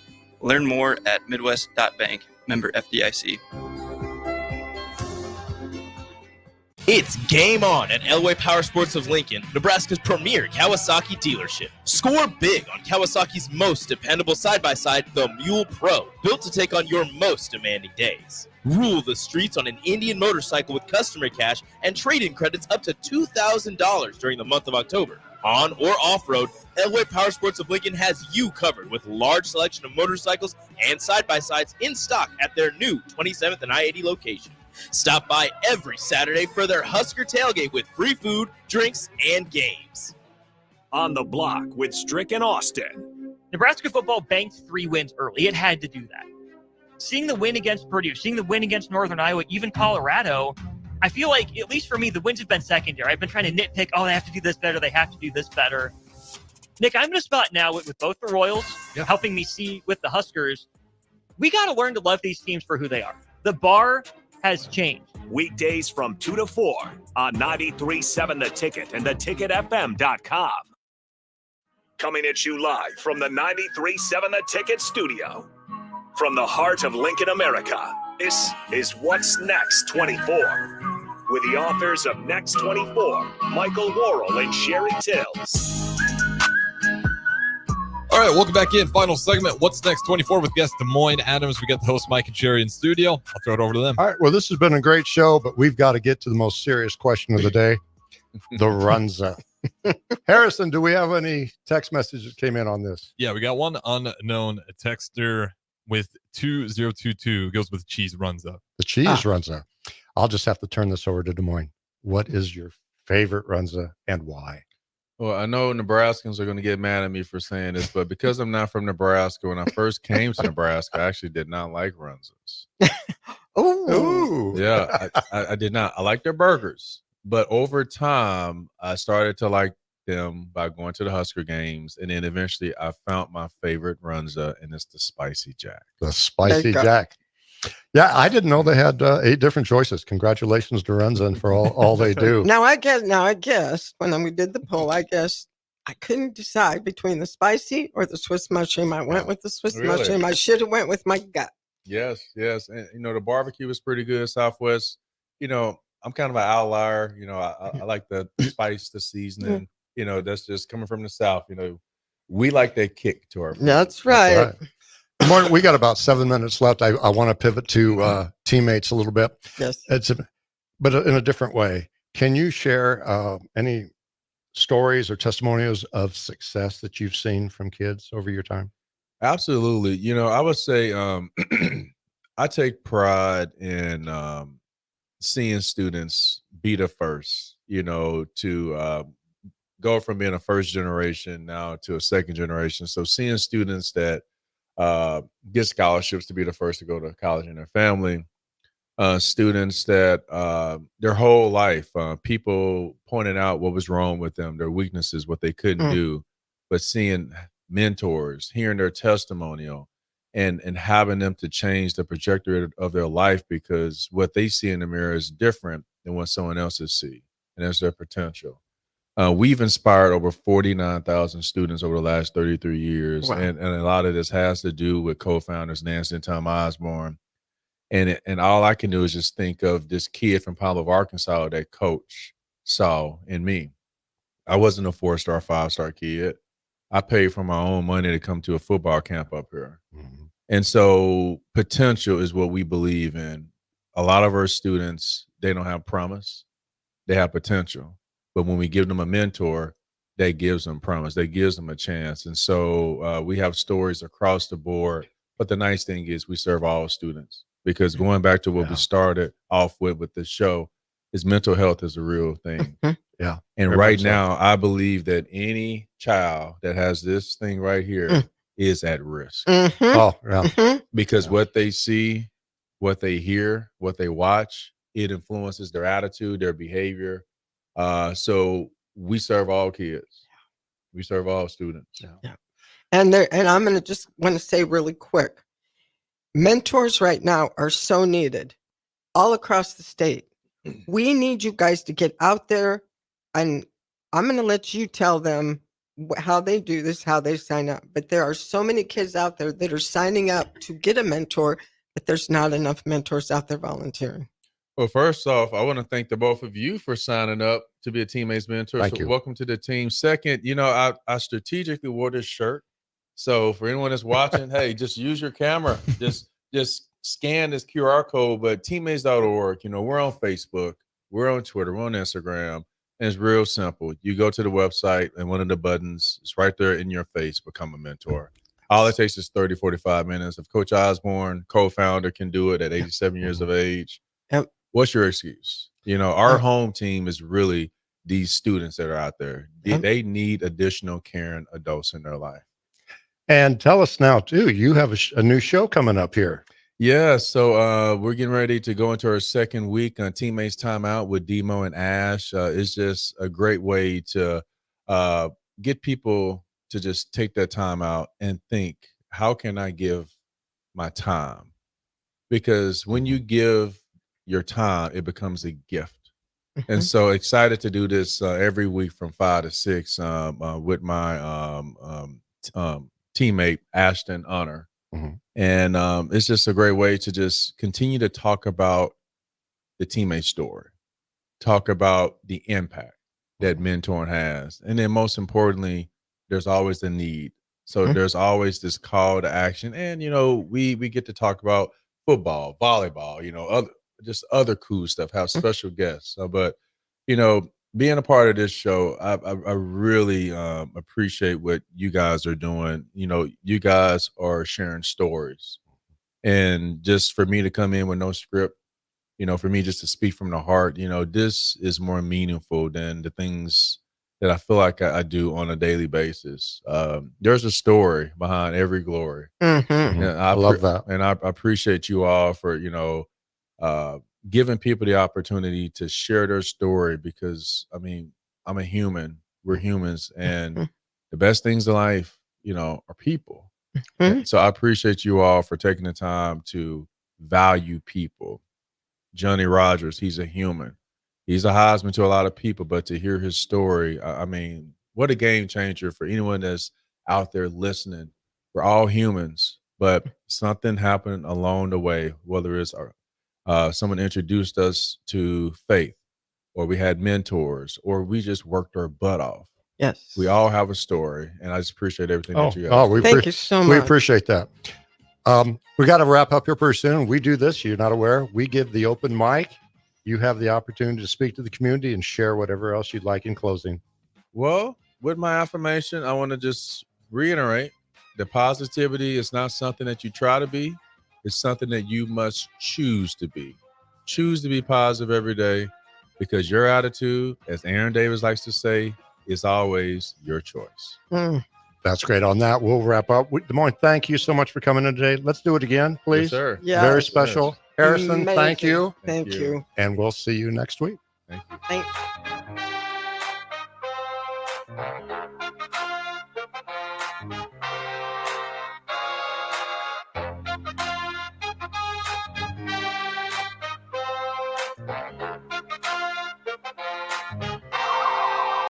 Learn more at midwest.bank, member FDIC. It's game on at Elway Power Sports of Lincoln, Nebraska's premier Kawasaki dealership. Score big on Kawasaki's most dependable side-by-side, the Mule Pro, built to take on your most demanding days. Rule the streets on an Indian motorcycle with customer cash and trade-in credits up to $2,000 during the month of October. On or off-road, Elway Power Sports of Lincoln has you covered with a large selection of motorcycles and side-by-sides in stock at their new 27th and I-80 location. Stop by every Saturday for their Husker tailgate with free food, drinks, and games. On the Block with Strick and Austin. Nebraska football banked 3 wins early. It had to do that. Seeing the win against Purdue, seeing the win against Northern Iowa, even Colorado, I feel like, at least for me, the wins have been secondary. I've been trying to nitpick, they have to do this better, they have to do this better. Nick, I'm in a spot now with both the Royals helping me see with the Huskers. We got to learn to love these teams for who they are. The bar has changed. Weekdays from 2 to 4 on 93.7 The Ticket and theticketfm.com. Coming at you live from the 93.7 The Ticket studio. From the heart of Lincoln, America, this is What's Next 24. With the authors of Next 24, Michael Worrell and Sherry Tills. All right, welcome back in. Final segment, What's Next 24 with guest Des Moines Adams. We got the host Mike and Sherry in studio. I'll throw it over to them. All right, well, this has been a great show, but we've got to get to the most serious question of the day, the Runza. Harrison, do we have any text messages that came in on this? Yeah, we got one unknown texter with 2022, goes with cheese Runza. The cheese Runza. I'll just have to turn this over to Des Moines. What is your favorite Runza and why? Well, I know Nebraskans are going to get mad at me for saying this, but because I'm not from Nebraska, when I first came to Nebraska, I actually did not like Runzas. Ooh. Yeah, I did not. I like their burgers, but over time, I started to like them by going to the Husker games, and then eventually I found my favorite Runza, and it's the Spicy Jack. The Spicy Jack. Yeah, I didn't know they had 8 different choices. Congratulations to Runza for all they do. Now I guess when we did the poll, I guess I couldn't decide between the spicy or the Swiss mushroom. I went with the Swiss mushroom. I should have went with my gut. Yes. And the barbecue was pretty good. Southwest, I'm kind of an outlier. I like the spice, the seasoning. That's just coming from the South. We like that kick to our food. That's right. Martin, we got about 7 minutes left. I want to pivot to teammates a little bit. Yes. But in a different way. Can you share any stories or testimonials of success that you've seen from kids over your time? Absolutely. I would say I take pride in seeing students be the first, to go from being a first generation now to a second generation. So seeing students that get scholarships to be the first to go to college in their family, students that their whole life, people pointed out what was wrong with them, their weaknesses, what they couldn't do, but seeing mentors, hearing their testimonial, and having them to change the trajectory of their life because what they see in the mirror is different than what someone else's see, and that's their potential. We've inspired over 49,000 students over the last 33 years. Wow. And a lot of this has to do with co-founders Nancy and Tom Osborne. And all I can do is just think of this kid from Pine Bluff, Arkansas that coach saw in me. I wasn't a 4-star, 5-star kid. I paid for my own money to come to a football camp up here. Mm-hmm. And so potential is what we believe in. A lot of our students, they don't have promise. They have potential. But when we give them a mentor, that gives them promise. That gives them a chance. And so we have stories across the board. But the nice thing is we serve all students. Because going back to what we started off with this show, is mental health is a real thing. Yeah. And right now, I believe that any child that has this thing right here is at risk. Oh, yeah. Because what they see, what they hear, what they watch, it influences their attitude, their behavior. So we serve all kids. We serve all students. Yeah. And I'm going to just want to say really quick, mentors right now are so needed all across the state. We need you guys to get out there, and I'm going to let you tell them how they do this, how they sign up. But there are so many kids out there that are signing up to get a mentor, but there's not enough mentors out there volunteering. Well, first off, I want to thank the both of you for signing up to be a teammate's mentor. Thank So you. welcome to the team. Second, I strategically wore this shirt. So for anyone that's watching, hey, just use your camera. Just scan this QR code. But teammates.org, we're on Facebook, we're on Twitter, we're on Instagram, and it's real simple. You go to the website and one of the buttons is right there in your face, become a mentor. All it takes is 30, 45 minutes. If Coach Osborne, co-founder, can do it at 87 years of age, what's your excuse? Our home team is really these students that are out there. They need additional caring adults in their life. And tell us now, too, you have a new show coming up here. Yeah, so we're getting ready to go into our second week on Teammates Time Out with Demo and Ash. It's just a great way to get people to just take that time out and think, how can I give my time? Because when you give your time, it becomes a gift. And so excited to do this every week from 5 to 6 with my teammate Ashton Honor. And it's just a great way to just continue to talk about the teammate story, talk about the impact that mentoring has. And then most importantly, there's always a need. So there's always this call to action. And, we get to talk about football, volleyball, other cool stuff, have special guests. But, being a part of this show, I really appreciate what you guys are doing. You guys are sharing stories. And just for me to come in with no script, for me just to speak from the heart, this is more meaningful than the things that I feel like I do on a daily basis. There's a story behind every glory. And I love that. And I appreciate you all for, giving people the opportunity to share their story because, I'm a human. We're humans. And the best things in life, are people. So I appreciate you all for taking the time to value people. Johnny Rogers, he's a human. He's a Heisman to a lot of people, but to hear his story, what a game changer for anyone that's out there listening. We're all humans, but something happened along the way, whether it's someone introduced us to faith, or we had mentors, or we just worked our butt off. Yes. We all have a story, and I just appreciate everything that you guys do. Thank you so much. We appreciate that. We got to wrap up here pretty soon. We do this, you're not aware. We give the open mic. You have the opportunity to speak to the community and share whatever else you'd like in closing. Well, with my affirmation, I want to just reiterate that positivity is not something that you try to be. It's something that you must choose to be. Choose to be positive every day because your attitude, as Aaron Davis likes to say, is always your choice. That's great. On that, we'll wrap up. Des Moines, thank you so much for coming in today. Let's do it again, please. Yes, sir. Yes. Very special. Harrison, Amazing. thank you. Thank you. And we'll see you next week. Thank you. Thanks.